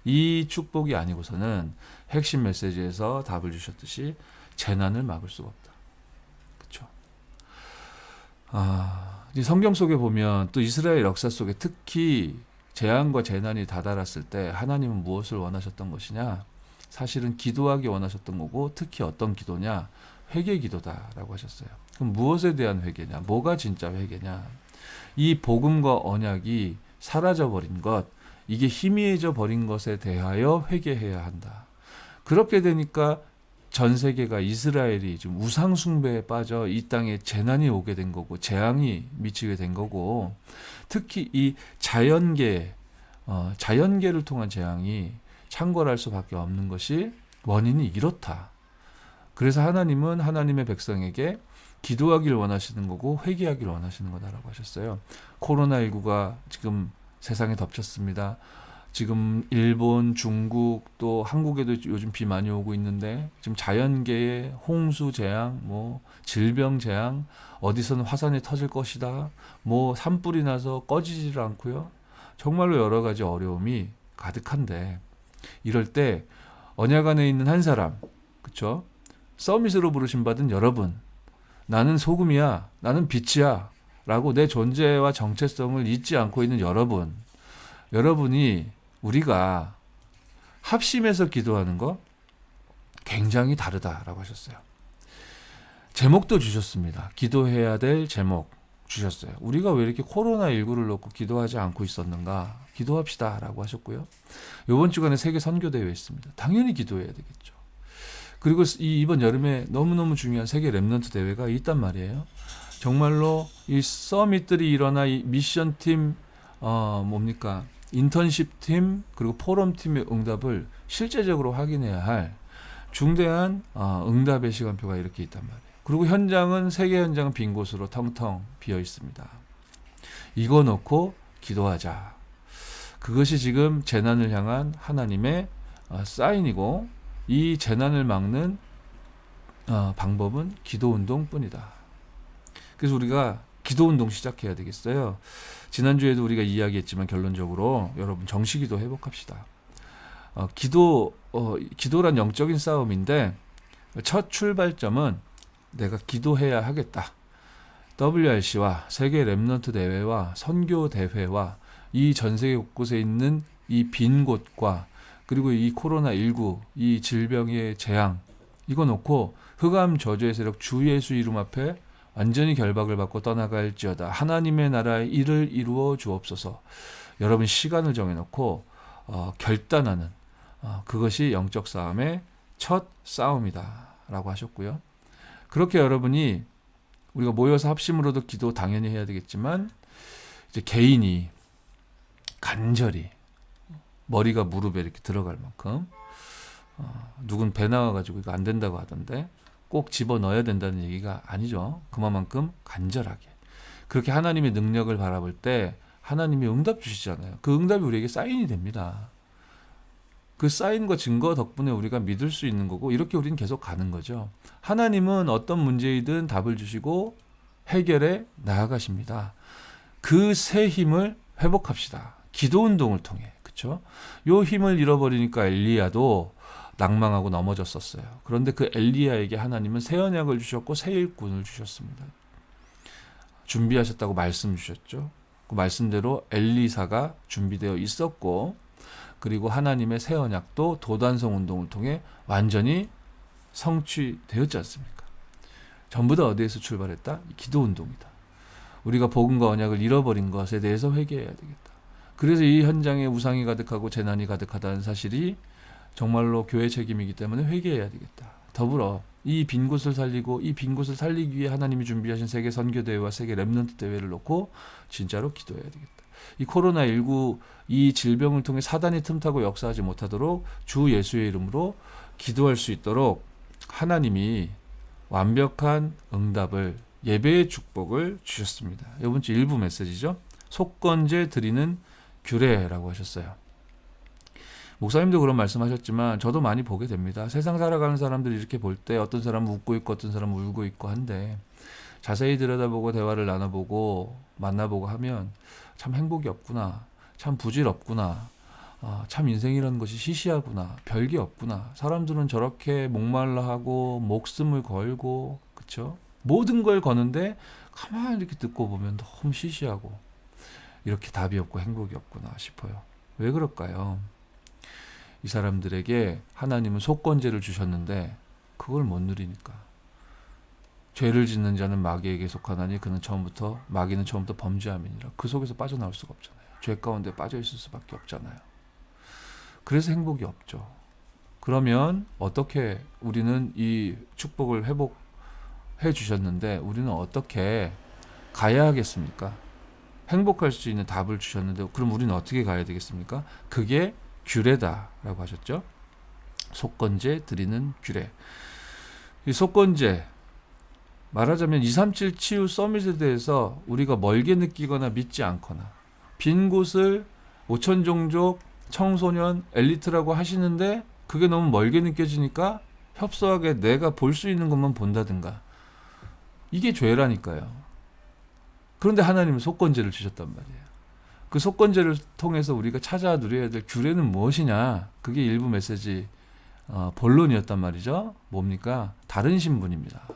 이 축복이 아니고서는 핵심 메시지에서 답을 주셨듯이 재난을 막을 수가 없다. 그렇죠? 성경 속에 보면 또 이스라엘 역사 속에 특히 재앙과 재난이 다다랐을 때 하나님은 무엇을 원하셨던 것이냐? 사실은 기도하기 원하셨던 거고 특히 어떤 기도냐? 회개 기도다라고 하셨어요. 그럼 무엇에 대한 회개냐? 뭐가 진짜 회개냐? 이 복음과 언약이 사라져버린 것, 이게 희미해져 버린 것에 대하여 회개해야 한다. 그렇게 되니까 전 세계가 이스라엘이 지금 우상 숭배에 빠져 이 땅에 재난이 오게 된 거고 재앙이 미치게 된 거고 특히 이 자연계를 통한 재앙이 창궐할 수밖에 없는 것이 원인이 이렇다. 그래서 하나님은 하나님의 백성에게 기도하길 원하시는 거고 회개하길 원하시는 거다라고 하셨어요. 코로나19가 지금 세상에 덮쳤습니다. 지금 일본, 중국 또 한국에도 요즘 비 많이 오고 있는데 지금 자연계의 홍수 재앙, 뭐 질병 재앙, 어디서는 화산이 터질 것이다. 뭐 산불이 나서 꺼지질 않고요. 정말로 여러 가지 어려움이 가득한데 이럴 때 언약 안에 있는 한 사람, 그렇죠? 서밋으로 부르심 받은 여러분, 나는 소금이야, 나는 빛이야 라고 내 존재와 정체성을 잊지 않고 있는 여러분이 우리가 합심해서 기도하는 거 굉장히 다르다라고 하셨어요. 제목도 주셨습니다. 기도해야 될 제목 주셨어요. 우리가 왜 이렇게 코로나19를 놓고 기도하지 않고 있었는가? 기도합시다 라고 하셨고요. 이번 주간에 세계 선교대회 있습니다. 당연히 기도해야 되겠죠. 그리고 이번 여름에 너무너무 중요한 세계 랩넌트 대회가 있단 말이에요. 정말로 이 서밋들이 일어나 이 미션팀, 인턴십 팀, 그리고 포럼 팀의 응답을 실제적으로 확인해야 할 중대한 응답의 시간표가 이렇게 있단 말이에요. 그리고 세계 현장은 빈 곳으로 텅텅 비어 있습니다. 이거 놓고 기도하자. 그것이 지금 재난을 향한 하나님의 사인이고 이 재난을 막는 방법은 기도운동뿐이다. 그래서 우리가 기도운동 시작해야 되겠어요. 지난주에도 우리가 이야기했지만 결론적으로 여러분 정시기도 회복합시다. 기도란 영적인 싸움인데 첫 출발점은 내가 기도해야 하겠다. WRC와 세계 랩넌트 대회와 선교 대회와 이 전 세계 곳곳에 있는 이 빈 곳과 그리고 이 코로나19 이 질병의 재앙 이거 놓고 흑암 저주의 세력 주 예수 이름 앞에 완전히 결박을 받고 떠나갈지어다. 하나님의 나라의 일을 이루어 주옵소서. 여러분 시간을 정해놓고 결단하는 그것이 영적 싸움의 첫 싸움이다 라고 하셨고요. 그렇게 여러분이 우리가 모여서 합심으로도 기도 당연히 해야 되겠지만 이제 개인이 간절히 머리가 무릎에 이렇게 들어갈 만큼 누군 배 나와가지고 이거 안 된다고 하던데 꼭 집어넣어야 된다는 얘기가 아니죠. 그만큼 간절하게 그렇게 하나님의 능력을 바라볼 때 하나님이 응답 주시잖아요. 그 응답이 우리에게 사인이 됩니다. 그 사인과 증거 덕분에 우리가 믿을 수 있는 거고 이렇게 우리는 계속 가는 거죠. 하나님은 어떤 문제이든 답을 주시고 해결해 나아가십니다. 그 새 힘을 회복합시다. 기도운동을 통해. 그렇죠? 요 힘을 잃어버리니까 엘리야도 낭망하고 넘어졌었어요. 그런데 그 엘리야에게 하나님은 새 언약을 주셨고 새 일꾼을 주셨습니다. 준비하셨다고 말씀 주셨죠. 그 말씀대로 엘리사가 준비되어 있었고 그리고 하나님의 새 언약도 도단성 운동을 통해 완전히 성취되었지 않습니까? 전부 다 어디에서 출발했다? 기도 운동이다. 우리가 복음과 언약을 잃어버린 것에 대해서 회개해야 되겠다. 그래서 이 현장에 우상이 가득하고 재난이 가득하다는 사실이 정말로 교회 책임이기 때문에 회개해야 되겠다. 더불어 이 빈 곳을 살리고 이 빈 곳을 살리기 위해 하나님이 준비하신 세계 선교대회와 세계 랩넌트 대회를 놓고 진짜로 기도해야 되겠다. 이 코로나19 이 질병을 통해 사단이 틈타고 역사하지 못하도록 주 예수의 이름으로 기도할 수 있도록 하나님이 완벽한 응답을 예배의 축복을 주셨습니다. 이번 주 일부 메시지죠. 속건제 드리는 규례라고 하셨어요. 목사님도 그런 말씀하셨지만 저도 많이 보게 됩니다. 세상 살아가는 사람들이 이렇게 볼 때 어떤 사람은 웃고 있고 어떤 사람은 울고 있고 한데 자세히 들여다보고 대화를 나눠보고 만나보고 하면 참 행복이 없구나. 참 부질없구나. 참 인생이라는 것이 시시하구나. 별게 없구나. 사람들은 저렇게 목말라하고 목숨을 걸고 그렇죠? 모든 걸 거는데 가만히 이렇게 듣고 보면 너무 시시하고 이렇게 답이 없고 행복이 없구나 싶어요. 왜 그럴까요? 이 사람들에게 하나님은 속건제를 주셨는데 그걸 못 누리니까. 죄를 짓는 자는 마귀에게 속하나니 마귀는 처음부터 범죄함이니라. 그 속에서 빠져나올 수가 없잖아요. 죄 가운데 빠져 있을 수밖에 없잖아요. 그래서 행복이 없죠. 그러면 어떻게 우리는 이 축복을 회복해 주셨는데 우리는 어떻게 가야 하겠습니까? 행복할 수 있는 답을 주셨는데 그럼 우리는 어떻게 가야 되겠습니까? 그게 규례다라고 하셨죠. 속건제 드리는 규례. 이 속건제 말하자면 237 치유 서밋에 대해서 우리가 멀게 느끼거나 믿지 않거나 빈 곳을 5천 종족 청소년 엘리트라고 하시는데 그게 너무 멀게 느껴지니까 협소하게 내가 볼 수 있는 것만 본다든가 이게 죄라니까요. 그런데 하나님은 속건제를 주셨단 말이에요. 그 속건제를 통해서 우리가 찾아 누려야 될 규례는 무엇이냐? 그게 일부 메시지 본론이었단 말이죠. 뭡니까? 다른 신분입니다.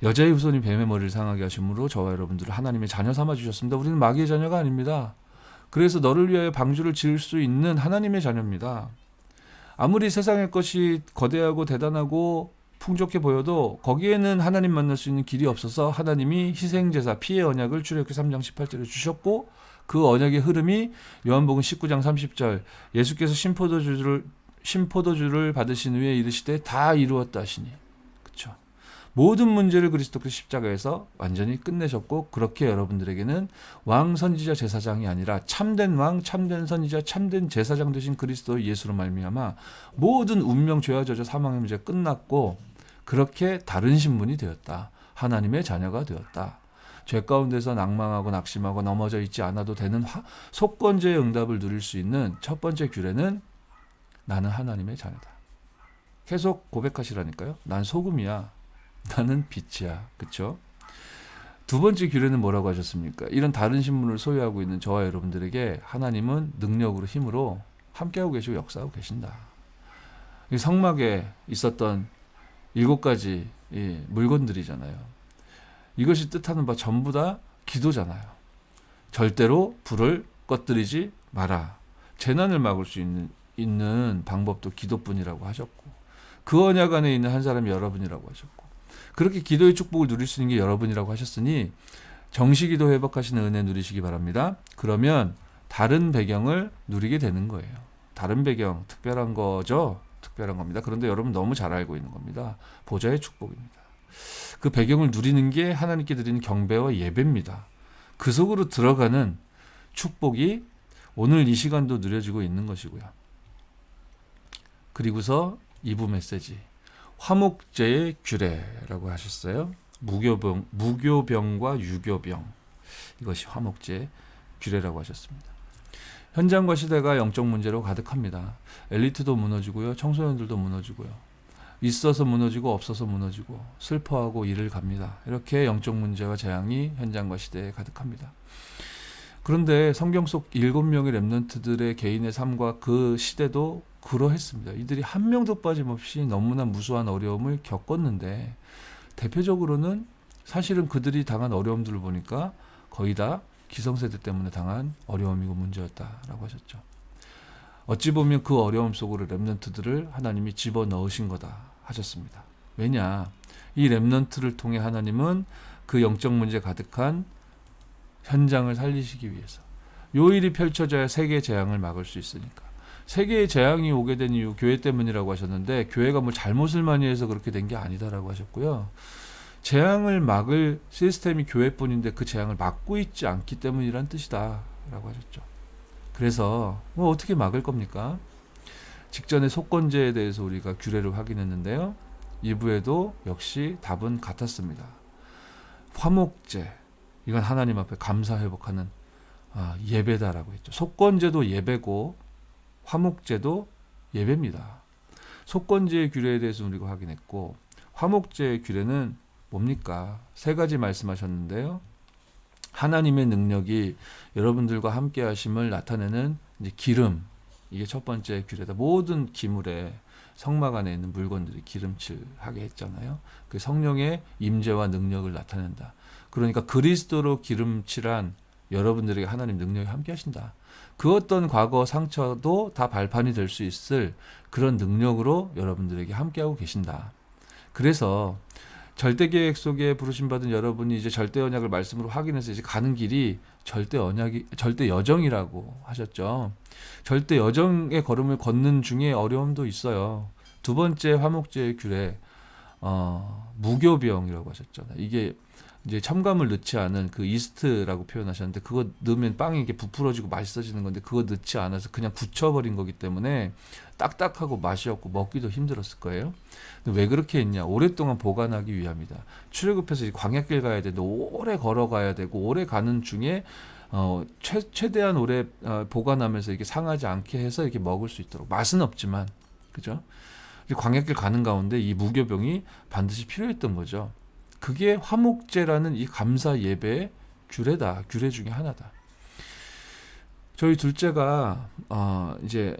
여자의 후손이 뱀의 머리를 상하게 하심으로 저와 여러분들을 하나님의 자녀 삼아 주셨습니다. 우리는 마귀의 자녀가 아닙니다. 그래서 너를 위하여 방주를 지을 수 있는 하나님의 자녀입니다. 아무리 세상의 것이 거대하고 대단하고 풍족해 보여도 거기에는 하나님 만날 수 있는 길이 없어서 하나님이 희생제사 피의 언약을 출애굽기 3장 18절에 주셨고 그 언약의 흐름이 요한복음 19장 30절 예수께서 신포도주를 받으신 후에 이르시되 다 이루었다 하시니 그렇죠. 모든 문제를 그리스도께서 십자가에서 완전히 끝내셨고 그렇게 여러분들에게는 왕 선지자 제사장이 아니라 참된 왕 참된 선지자 참된 제사장 되신 그리스도 예수로 말미암아 모든 운명 죄와 저주 사망의 문제가 끝났고 그렇게 다른 신분이 되었다. 하나님의 자녀가 되었다. 죄 가운데서 낭망하고 낙심하고 넘어져 있지 않아도 되는 속건제의 응답을 누릴 수 있는 첫 번째 규례는 나는 하나님의 자녀다. 계속 고백하시라니까요. 난 소금이야. 나는 빛이야. 그렇죠? 두 번째 규례는 뭐라고 하셨습니까? 이런 다른 신분을 소유하고 있는 저와 여러분들에게 하나님은 능력으로 힘으로 함께하고 계시고 역사하고 계신다. 이 성막에 있었던 7가지 이 물건들이잖아요. 이것이 뜻하는 바 전부 다 기도잖아요. 절대로 불을 꺼뜨리지 마라. 재난을 막을 수 있는 방법도 기도뿐이라고 하셨고 그 언약 안에 있는 한 사람이 여러분이라고 하셨고 그렇게 기도의 축복을 누릴 수 있는 게 여러분이라고 하셨으니 정시기도 회복하시는 은혜 누리시기 바랍니다. 그러면 다른 배경을 누리게 되는 거예요. 다른 배경 특별한 거죠. 특별한 겁니다. 그런데 여러분 너무 잘 알고 있는 겁니다. 보좌의 축복입니다. 그 배경을 누리는 게 하나님께 드리는 경배와 예배입니다. 그 속으로 들어가는 축복이 오늘 이 시간도 누려지고 있는 것이고요. 그리고서 2부 메시지 화목제의 규례라고 하셨어요. 무교병과 유교병 이것이 화목제의 규례라고 하셨습니다. 현장과 시대가 영적 문제로 가득합니다. 엘리트도 무너지고요. 청소년들도 무너지고요. 있어서 무너지고 없어서 무너지고 슬퍼하고 이를 갑니다. 이렇게 영적 문제와 재앙이 현장과 시대에 가득합니다. 그런데 성경 속 7명의 렘넌트들의 개인의 삶과 그 시대도 그러했습니다. 이들이 한 명도 빠짐없이 너무나 무수한 어려움을 겪었는데 대표적으로는 사실은 그들이 당한 어려움들을 보니까 거의 다 기성세대 때문에 당한 어려움이고 문제였다라고 하셨죠. 어찌 보면 그 어려움 속으로 렘넌트들을 하나님이 집어넣으신 거다 하셨습니다. 왜냐? 이 렘넌트를 통해 하나님은 그 영적 문제 가득한 현장을 살리시기 위해서 요 일이 펼쳐져야 세계 재앙을 막을 수 있으니까. 세계의 재앙이 오게 된 이유 교회 때문이라고 하셨는데 교회가 뭐 잘못을 많이 해서 그렇게 된 게 아니다라고 하셨고요. 재앙을 막을 시스템이 교회뿐인데 그 재앙을 막고 있지 않기 때문이란 뜻이다 라고 하셨죠. 그래서 뭐 어떻게 막을 겁니까? 직전에 속건제에 대해서 우리가 규례를 확인했는데요. 2부에도 역시 답은 같았습니다. 화목제 이건 하나님 앞에 감사 회복하는 예배다라고 했죠. 속건제도 예배고 화목제도 예배입니다. 속건제의 규례에 대해서 우리가 확인했고 화목제의 규례는 뭡니까? 3가지 말씀하셨는데요. 하나님의 능력이 여러분들과 함께 하심을 나타내는 이제 기름 이게 첫 번째 규례다. 모든 기물에 성막 안에 있는 물건들이 기름칠하게 했잖아요. 그 성령의 임재와 능력을 나타낸다. 그러니까 그리스도로 기름칠한 여러분들에게 하나님 능력이 함께 하신다. 그 어떤 과거 상처도 다 발판이 될 수 있을 그런 능력으로 여러분들에게 함께하고 계신다. 그래서 절대 계획 속에 부르심 받은 여러분이 이제 절대 언약을 말씀으로 확인해서 이제 가는 길이 절대 언약이 절대 여정이라고 하셨죠. 절대 여정의 걸음을 걷는 중에 어려움도 있어요. 두 번째 화목제의 규례 무교병이라고 하셨잖아요. 이게 이제 첨가물 넣지 않은 그 이스트라고 표현하셨는데 그거 넣으면 빵이 이게 부풀어지고 맛있어지는 건데 그거 넣지 않아서 그냥 굳혀버린 거기 때문에 딱딱하고 맛이 없고 먹기도 힘들었을 거예요. 근데 왜 그렇게 했냐? 오랫동안 보관하기 위함이다. 출애굽해서 광야길 가야 되는데 오래 걸어가야 되고 오래 가는 중에 최대한 오래 보관하면서 이게 상하지 않게 해서 이렇게 먹을 수 있도록 맛은 없지만 그죠? 광야길 가는 가운데 이 무교병이 반드시 필요했던 거죠. 그게 화목제라는 이 감사 예배의 규례다. 규례 중에 하나다. 저희 둘째가 이제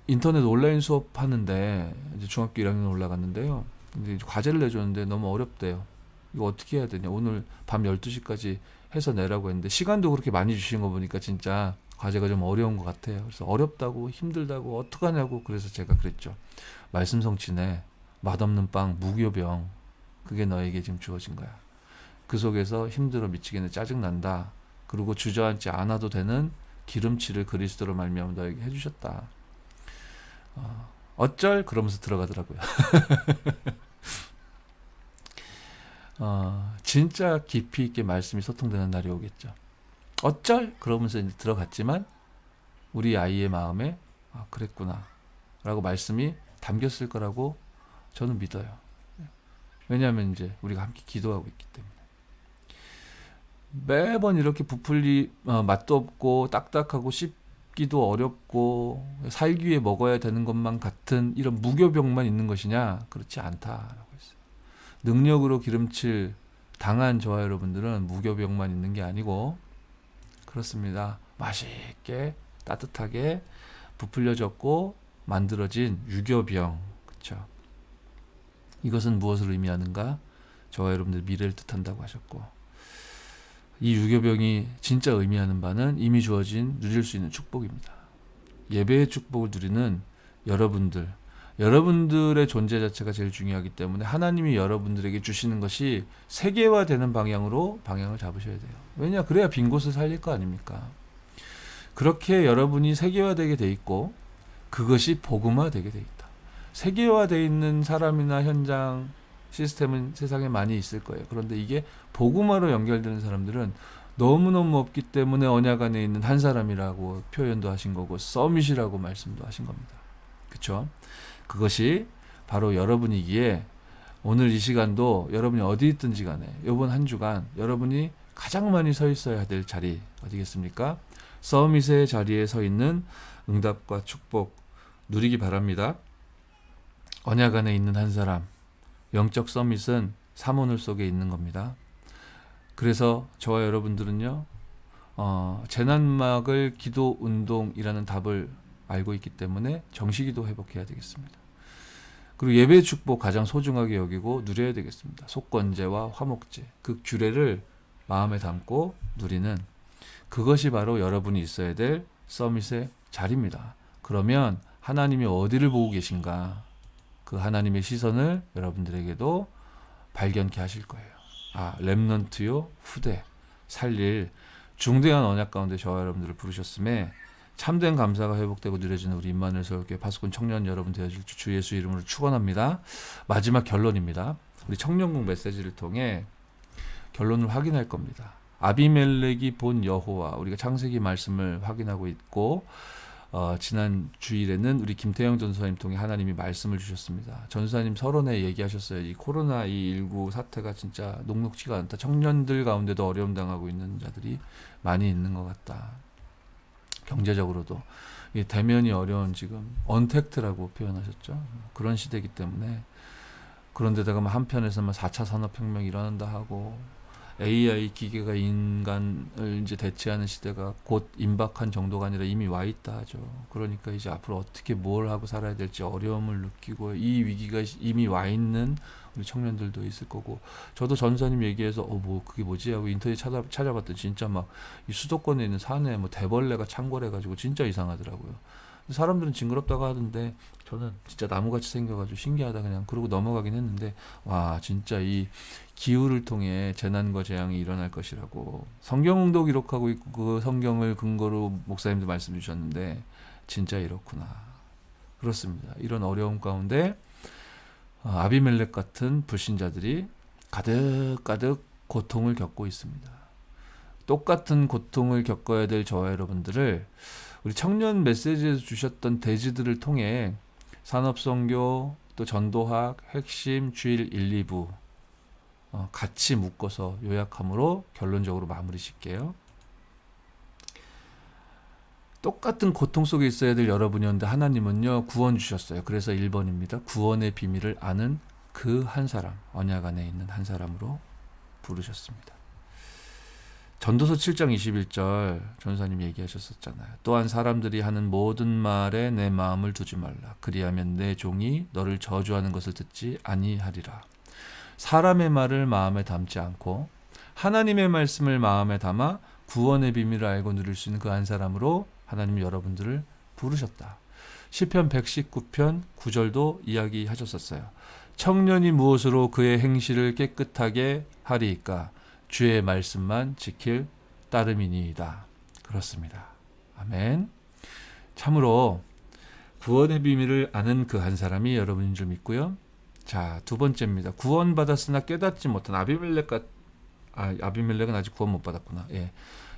인터넷 온라인 수업 하는데 이제 중학교 1학년 올라갔는데요. 근데 이제 과제를 내줬는데 너무 어렵대요. 이거 어떻게 해야 되냐. 오늘 밤 12시까지 해서 내라고 했는데 시간도 그렇게 많이 주신 거 보니까 진짜 과제가 좀 어려운 것 같아요. 그래서 어렵다고 힘들다고 어떡하냐고 그래서 제가 그랬죠. 말씀 성취네. 맛없는 빵 무교병. 그게 너에게 지금 주어진 거야. 그 속에서 힘들어 미치겠네 짜증난다. 그리고 주저앉지 않아도 되는 기름칠을 그리스도로 말미암아 너에게 해주셨다. 어쩔 그러면서 들어가더라고요. 진짜 깊이 있게 말씀이 소통되는 날이 오겠죠. 어쩔 그러면서 이제 들어갔지만 우리 아이의 마음에 그랬구나 라고 말씀이 담겼을 거라고 저는 믿어요. 왜냐하면 이제 우리가 함께 기도하고 있기 때문에. 매번 이렇게 맛도 없고 딱딱하고 씹기도 어렵고 살기 위해 먹어야 되는 것만 같은 이런 무교병만 있는 것이냐? 그렇지 않다라고 했어요. 능력으로 기름칠 당한 저와 여러분들은 무교병만 있는 게 아니고 그렇습니다. 맛있게 따뜻하게 부풀려졌고 만들어진 유교병. 그렇죠? 이것은 무엇을 의미하는가? 저와 여러분들 미래를 뜻한다고 하셨고 이 유교병이 진짜 의미하는 바는 이미 주어진 누릴 수 있는 축복입니다. 예배의 축복을 누리는 여러분들의 존재 자체가 제일 중요하기 때문에 하나님이 여러분들에게 주시는 것이 세계화되는 방향을 잡으셔야 돼요. 왜냐? 그래야 빈 곳을 살릴 거 아닙니까? 그렇게 여러분이 세계화되게 돼 있고 그것이 복음화되게 돼 있다. 세계화되어 있는 사람이나 현장, 시스템은 세상에 많이 있을 거예요. 그런데 이게 복음화로 연결되는 사람들은 너무너무 없기 때문에 언약 안에 있는 한 사람이라고 표현도 하신 거고 서밋이라고 말씀도 하신 겁니다. 그렇죠? 그것이 바로 여러분이기에 오늘 이 시간도 여러분이 어디 있든지 간에 이번 한 주간 여러분이 가장 많이 서 있어야 될 자리 어디겠습니까? 서밋의 자리에 서 있는 응답과 축복 누리기 바랍니다. 언약 안에 있는 한 사람, 영적 서밋은 사모늘 속에 있는 겁니다. 그래서 저와 여러분들은요, 재난막을 기도 운동이라는 답을 알고 있기 때문에 정시기도 회복해야 되겠습니다. 그리고 예배의 축복 가장 소중하게 여기고 누려야 되겠습니다. 속건제와 화목제, 그 규례를 마음에 담고 누리는 그것이 바로 여러분이 있어야 될 서밋의 자리입니다. 그러면 하나님이 어디를 보고 계신가? 그 하나님의 시선을 여러분들에게도 발견케 하실 거예요. 렘넌트요 후대 살릴 중대한 언약 가운데 저와 여러분들을 부르셨음에 참된 감사가 회복되고 누려지는 우리 임마누엘 서울교회 파수꾼 청년 여러분 되어줄 주 예수 이름으로 축원합니다. 마지막 결론입니다. 우리 청년국 메시지를 통해 결론을 확인할 겁니다. 아비멜렉이 본 여호와, 우리가 창세기 말씀을 확인하고 있고 지난 주일에는 우리 김태영 전도사님 통해 하나님이 말씀을 주셨습니다. 전도사님 서론에 얘기하셨어요. 이 코로나19 사태가 진짜 녹록지가 않다. 청년들 가운데도 어려움 당하고 있는 자들이 많이 있는 것 같다. 경제적으로도 대면이 어려운 지금 언택트라고 표현하셨죠. 그런 시대이기 때문에 그런데다가 한편에서 4차 산업혁명이 일어난다 하고 AI 기계가 인간을 이제 대체하는 시대가 곧 임박한 정도가 아니라 이미 와 있다 하죠. 그러니까 이제 앞으로 어떻게 뭘 하고 살아야 될지 어려움을 느끼고 이 위기가 이미 와 있는 우리 청년들도 있을 거고 저도 전사님 얘기해서 그게 뭐지 하고 인터넷 찾아봤더니 진짜 막 이 수도권에 있는 산에 대벌레가 창궐해가지고 진짜 이상하더라고요. 사람들은 징그럽다고 하던데 저는 진짜 나무같이 생겨가지고 신기하다 그냥 그러고 넘어가긴 했는데, 와 진짜 이 기후를 통해 재난과 재앙이 일어날 것이라고 성경도 기록하고 있고 그 성경을 근거로 목사님도 말씀 주셨는데 진짜 이렇구나. 그렇습니다. 이런 어려움 가운데 아비멜렉 같은 불신자들이 가득가득 고통을 겪고 있습니다. 똑같은 고통을 겪어야 될 저와 여러분들을 우리 청년 메시지에서 주셨던 대지들을 통해 산업선교, 또 전도학, 핵심, 주일 1, 2부 같이 묶어서 요약함으로 결론적으로 마무리 짓게요. 똑같은 고통 속에 있어야 될 여러분이었는데 하나님은요 구원 주셨어요. 그래서 1번입니다. 구원의 비밀을 아는 그 한 사람, 언약 안에 있는 한 사람으로 부르셨습니다. 전도서 7장 21절 전사님 얘기하셨었잖아요. 또한 사람들이 하는 모든 말에 내 마음을 두지 말라. 그리하면 내 종이 너를 저주하는 것을 듣지 아니하리라. 사람의 말을 마음에 담지 않고 하나님의 말씀을 마음에 담아 구원의 비밀을 알고 누릴 수 있는 그 한 사람으로 하나님이 여러분들을 부르셨다. 시편 119편 9절도 이야기하셨었어요. 청년이 무엇으로 그의 행실을 깨끗하게 하리이까? 주의 말씀만 지킬 따름이니이다. 그렇습니다. 아멘. 참으로 구원의 비밀을 아는 그 한 사람이 여러분인 줄 믿고요. 자, 두 번째입니다. 구원받았으나 깨닫지 못한 아비멜렉은 아직 구원 못 받았구나. 예.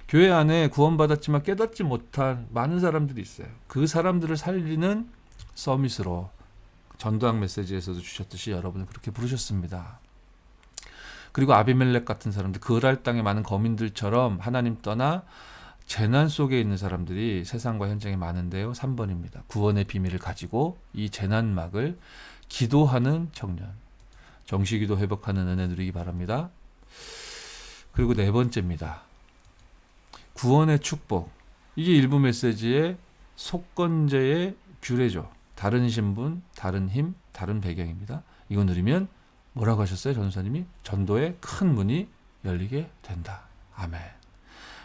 교회 안에 구원받았지만 깨닫지 못한 많은 사람들이 있어요. 그 사람들을 살리는 서밋으로 전도학 메시지에서도 주셨듯이 여러분을 그렇게 부르셨습니다. 그리고 아비멜렉 같은 사람들, 그랄 땅의 많은 거민들처럼 하나님 떠나 재난 속에 있는 사람들이 세상과 현장에 많은데요. 3번입니다. 구원의 비밀을 가지고 이 재난막을 기도하는 청년. 정시기도 회복하는 은혜 누리기 바랍니다. 그리고 네 번째입니다. 구원의 축복. 이게 일부 메시지의 속건제의 규례죠. 다른 신분, 다른 힘, 다른 배경입니다. 이거 누리면 뭐라고 하셨어요? 전도사님이? 전도의 큰 문이 열리게 된다. 아멘.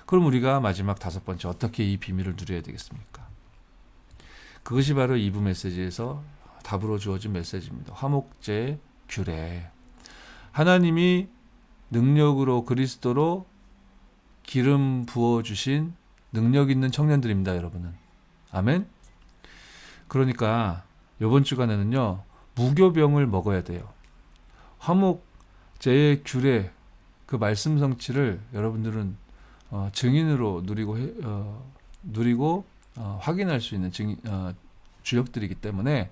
그럼 우리가 마지막 다섯 번째 어떻게 이 비밀을 누려야 되겠습니까? 그것이 바로 2부 메시지에서 답으로 주어진 메시지입니다. 화목제의 규례. 하나님이 능력으로 그리스도로 기름 부어주신 능력 있는 청년들입니다. 여러분은. 아멘. 그러니까 이번 주간에는요. 무교병을 먹어야 돼요. 화목제의 규례, 그 말씀 성취를 여러분들은 증인으로 누리고 확인할 수 있는 주역들이기 때문에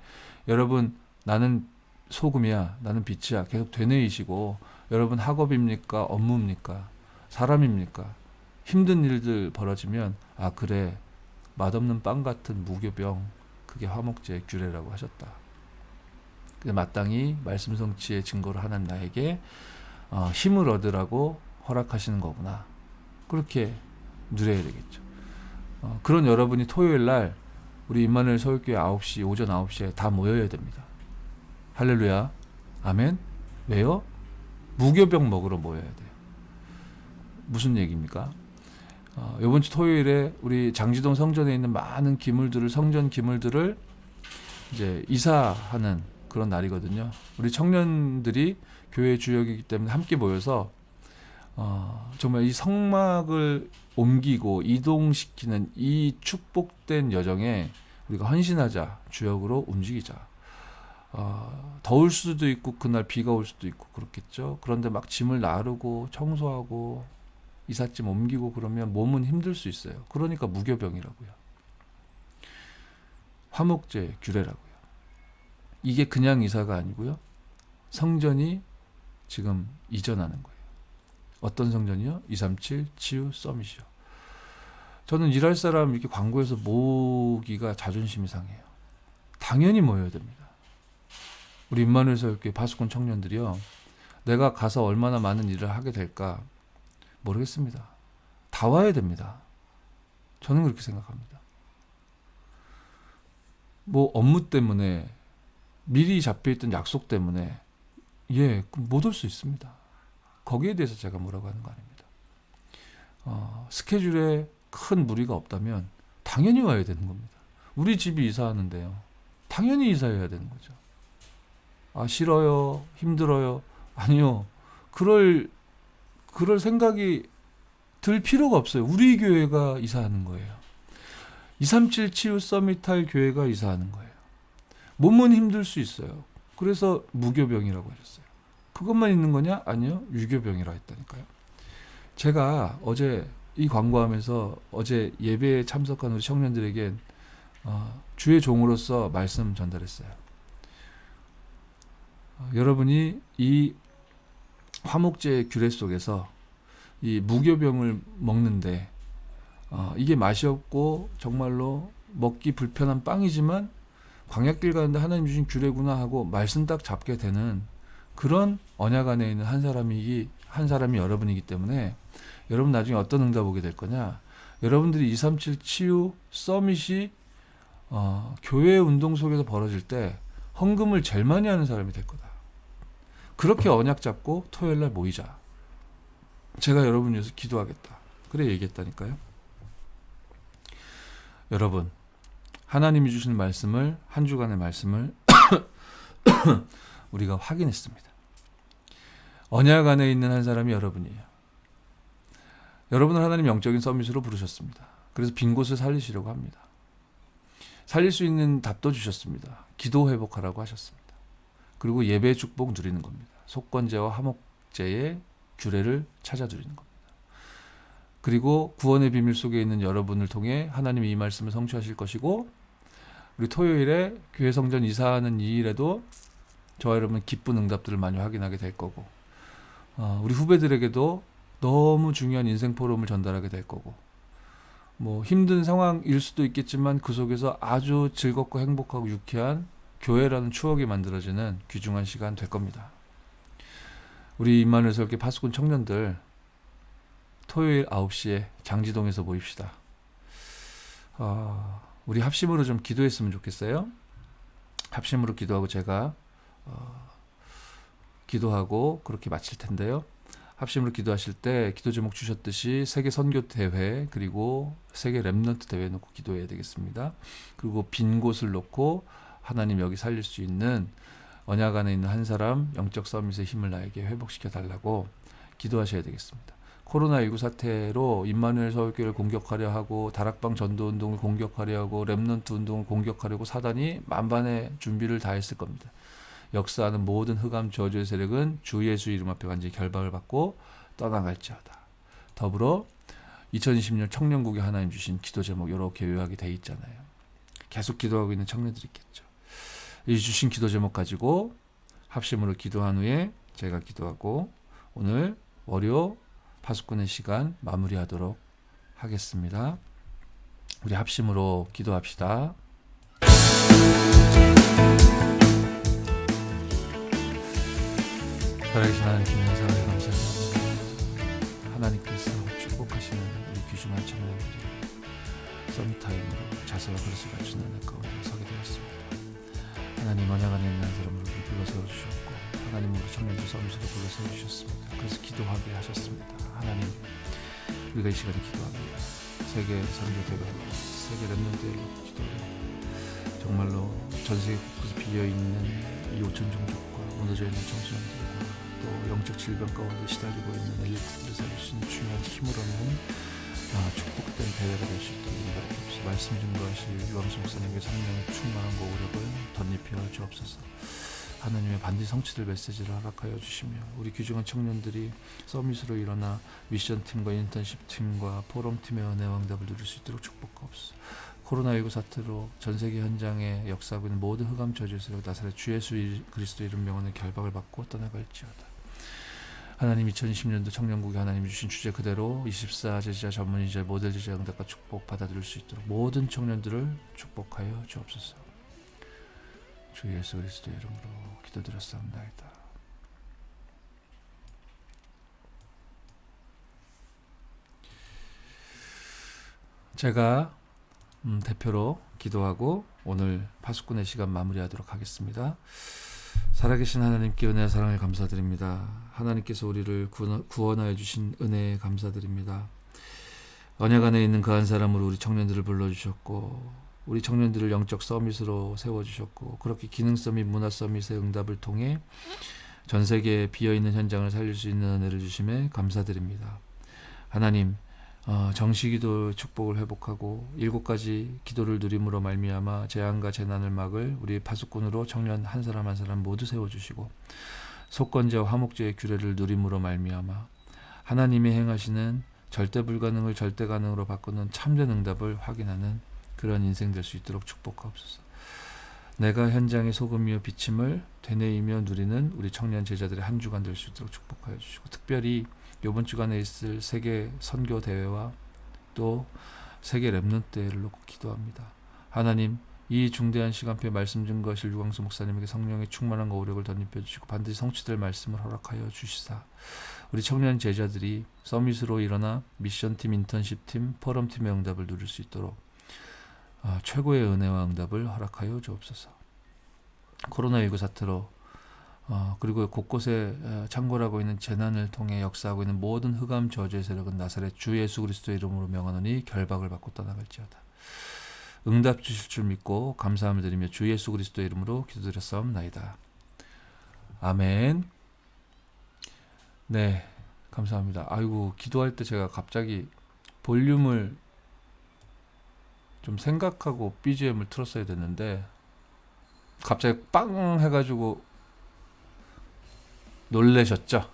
여러분 나는 소금이야, 나는 빛이야 계속 되뇌이시고 여러분 학업입니까? 업무입니까? 사람입니까? 힘든 일들 벌어지면 아 그래 맛없는 빵 같은 무교병 그게 화목제의 규례라고 하셨다. 마땅히 말씀 성취의 증거를 하는 나에게 힘을 얻으라고 허락하시는 거구나. 그렇게 누려야 되겠죠. 그런 여러분이 토요일 날 우리 임마누엘 서울교회 9시 오전 9시에 다 모여야 됩니다. 할렐루야. 아멘. 왜요? 무교병 먹으러 모여야 돼요. 무슨 얘기입니까? 이번 주 토요일에 우리 장지동 성전에 있는 많은 기물들을 성전 기물들을 이제 이사하는 그런 날이거든요. 우리 청년들이 교회 주역이기 때문에 함께 모여서 정말 이 성막을 옮기고 이동시키는 이 축복된 여정에 우리가 헌신하자, 주역으로 움직이자. 더울 수도 있고 그날 비가 올 수도 있고 그렇겠죠. 그런데 막 짐을 나르고 청소하고 이삿짐 옮기고 그러면 몸은 힘들 수 있어요. 그러니까 무교병이라고요. 화목제 규례라고요. 이게 그냥 이사가 아니고요. 성전이 지금 이전하는 거예요. 어떤 성전이요? 237 치유 서밋이요. 저는 일할 사람 이렇게 광고에서 모으기가 자존심이 상해요. 당연히 모여야 됩니다. 우리 임마누엘 서울교회 파수꾼 청년들이요. 내가 가서 얼마나 많은 일을 하게 될까 모르겠습니다. 다 와야 됩니다. 저는 그렇게 생각합니다. 뭐 업무 때문에 미리 잡혀있던 약속 때문에 못 올 수 있습니다. 거기에 대해서 제가 뭐라고 하는 거 아닙니다. 스케줄에 큰 무리가 없다면 당연히 와야 되는 겁니다. 우리 집이 이사하는데요. 당연히 이사해야 되는 거죠. 아, 싫어요. 힘들어요. 아니요. 그럴 생각이 들 필요가 없어요. 우리 교회가 이사하는 거예요. 237 치유 서밋할 교회가 이사하는 거예요. 몸은 힘들 수 있어요. 그래서 무교병이라고 하셨어요. 그것만 있는 거냐? 아니요. 유교병이라 했다니까요. 제가 어제 이 광고하면서 어제 예배에 참석한 우리 청년들에게 주의 종으로서 말씀 전달했어요. 여러분이 이 화목제의 규례 속에서 이 무교병을 먹는데 이게 맛이 없고 정말로 먹기 불편한 빵이지만 광야길 가는데 하나님 주신 규례구나 하고 말씀 딱 잡게 되는 그런 언약 안에 있는 한 사람이 여러분이기 때문에 여러분 나중에 어떤 응답 오게 될 거냐? 여러분들이 237 치유 서밋이 교회 운동 속에서 벌어질 때 헌금을 제일 많이 하는 사람이 될 거다. 그렇게 언약 잡고 토요일 날 모이자. 제가 여러분 위해서 기도하겠다. 그래 얘기했다니까요. 여러분, 하나님이 주신 말씀을, 한 주간의 말씀을 우리가 확인했습니다. 언약 안에 있는 한 사람이 여러분이에요. 여러분을 하나님 영적인 서밋으로 부르셨습니다. 그래서 빈 곳을 살리시려고 합니다. 살릴 수 있는 답도 주셨습니다. 기도 회복하라고 하셨습니다. 그리고 예배의 축복 누리는 겁니다. 속건제와 화목제의 규례를 찾아 누리는 겁니다. 그리고 구원의 비밀 속에 있는 여러분을 통해 하나님이 이 말씀을 성취하실 것이고, 우리 토요일에 교회 성전 이사하는 이 일에도 저와 여러분 기쁜 응답들을 많이 확인하게 될 거고, 우리 후배들에게도 너무 중요한 인생 포럼을 전달하게 될 거고, 뭐 힘든 상황일 수도 있겠지만 그 속에서 아주 즐겁고 행복하고 유쾌한 교회라는 추억이 만들어지는 귀중한 시간 될 겁니다. 우리 임마누엘 설교 파수꾼 청년들 토요일 9시에 장지동에서 모입시다. 우리 합심으로 좀 기도했으면 좋겠어요. 합심으로 기도하고 제가 기도하고 그렇게 마칠 텐데요. 합심으로 기도하실 때 기도 제목 주셨듯이 세계 선교 대회 그리고 세계 렘넌트 대회 놓고 기도해야 되겠습니다. 그리고 빈 곳을 놓고 하나님 여기 살릴 수 있는 언약 안에 있는 한 사람 영적 서밋의 힘을 나에게 회복시켜 달라고 기도하셔야 되겠습니다. 코로나19 사태로 임마누엘 서울교회를 공격하려 하고 다락방 전도 운동을 공격하려 하고 렘넌트 운동을 공격하려고 사단이 만반의 준비를 다 했을 겁니다. 역사하는 모든 흑암 저주의 세력은 주 예수 이름 앞에 완전히 결박을 받고 떠나갈지어다. 더불어 2020년 청년국에 하나님 주신 기도 제목 이렇게 요약이 돼 있잖아요. 계속 기도하고 있는 청년들이 있겠죠. 이 주신 기도 제목 가지고 합심으로 기도한 후에 제가 기도하고 오늘 월요 파수꾼의 시간 마무리하도록 하겠습니다. 우리 합심으로 기도합시다. 살아계신 하나님께 영상을 감사합니다. 하나님께서 축복하시는 우리 귀중한 청년들이 서밋타임으로 자세와 그릇을 갖춘 은혜 가운데 서게 되었습니다. 하나님 언약 안에 있는 사람을 불러 세워주셨고 하나님 우리 청년들 서밋으로 불러 세워주셨습니다. 그래서 기도하게 하셨습니다. 하나님 우리가 이 시간에 기도합니다. 세계 선교대회 세계 렘넌트대회로 기도합니다. 정말로 전세계 곳곳에 비어있는 이 5천 종족과 무너져 있는 청소년들과 또 영적 질병 가운데 시달리고 있는 엘리트들을 살릴 수 있는 중요한 힘을 얻는 축복된 대회가 될 수 있도록 인도하여 주옵소서. 말씀 증거하실 유암수 목사님의 성령의 충만한 고우력을 덧입혀 주옵소서. 하나님의 반드시 성취될 메시지를 허락하여 주시며 우리 귀중한 청년들이 서밋으로 일어나 미션팀과 인턴십팀과 포럼팀의 은혜와 응답을 누릴 수 있도록 축복하옵소서. 코로나19 사태로 전세계 현장에 역사하고 있는 모든 흑암 저주의 세력 나사렛 주 예수 그리스도 이름 명하는 결박을 받고 떠나갈지어다. 하나님 2020년도 청년국에 하나님이 주신 주제 그대로 24 제자 전문의자 모델 제자 응답과 축복 받아들일 수 있도록 모든 청년들을 축복하여 주옵소서. 주 예수 그리스도 이름으로 기도드렸사옵나이다. 제가 대표로 기도하고 오늘 파수꾼의 시간 마무리하도록 하겠습니다. 살아계신 하나님께 은혜와 사랑을 감사드립니다. 하나님께서 우리를 구원하여 주신 은혜에 감사드립니다. 언약 안에 있는 그 한 사람으로 우리 청년들을 불러주셨고 우리 청년들을 영적 서밋으로 세워주셨고 그렇게 기능성 및 문화 서밋의 응답을 통해 전 세계에 비어있는 현장을 살릴 수 있는 은혜를 주심에 감사드립니다. 하나님, 정시기도 축복을 회복하고 7가지 기도를 누림으로 말미암아 재앙과 재난을 막을 우리 파수꾼으로 청년 한 사람 한 사람 모두 세워주시고 속건제와 화목제의 규례를 누림으로 말미암아 하나님이 행하시는 절대 불가능을 절대 가능으로 바꾸는 참된 응답을 확인하는 그런 인생 될 수 있도록 축복하옵소서. 내가 현장의 소금이요 빛임을 되뇌이며 누리는 우리 청년 제자들의 한 주간 될 수 있도록 축복하여 주시고 특별히 이번 주간에 있을 세계 선교 대회와 또 세계 랩넌트 대회를 놓고 기도합니다. 하나님, 이 중대한 시간표에 말씀 증거하실 유광수 목사님에게 성령의 충만한 오력을 덧입혀 주시고 반드시 성취될 말씀을 허락하여 주시사 우리 청년 제자들이 서밋으로 일어나 미션팀, 인턴십팀, 포럼팀의 응답을 누릴 수 있도록 최고의 은혜와 응답을 허락하여 주옵소서. 코로나19 사태로 그리고 곳곳에 창궐하고 있는 재난을 통해 역사하고 있는 모든 흑암 저주의 세력은 나사렛 주 예수 그리스도의 이름으로 명하노니 결박을 받고 떠나갈지어다. 응답 주실 줄 믿고 감사함을 드리며 주 예수 그리스도의 이름으로 기도드렸사옵나이다. 아멘. 네, 감사합니다. 아이고, 기도할 때 제가 갑자기 볼륨을 좀 생각하고 BGM을 틀었어야 됐는데 갑자기 빵 해가지고 놀라셨죠?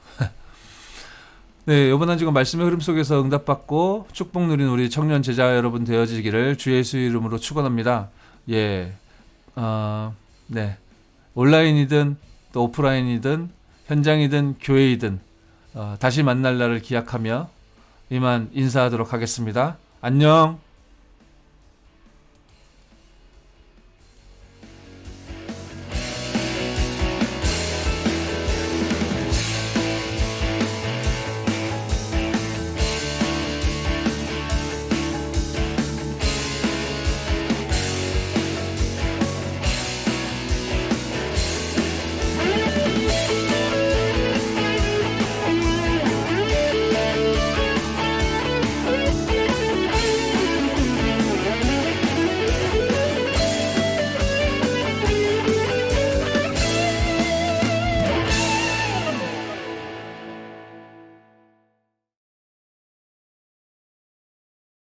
네, 이번 한 주간 말씀의 흐름 속에서 응답받고 축복 누린 우리 청년 제자 여러분 되어지기를 주 예수 이름으로 축원합니다. 예, 네, 온라인이든 또 오프라인이든 현장이든 교회이든 다시 만날 날을 기약하며 이만 인사하도록 하겠습니다. 안녕.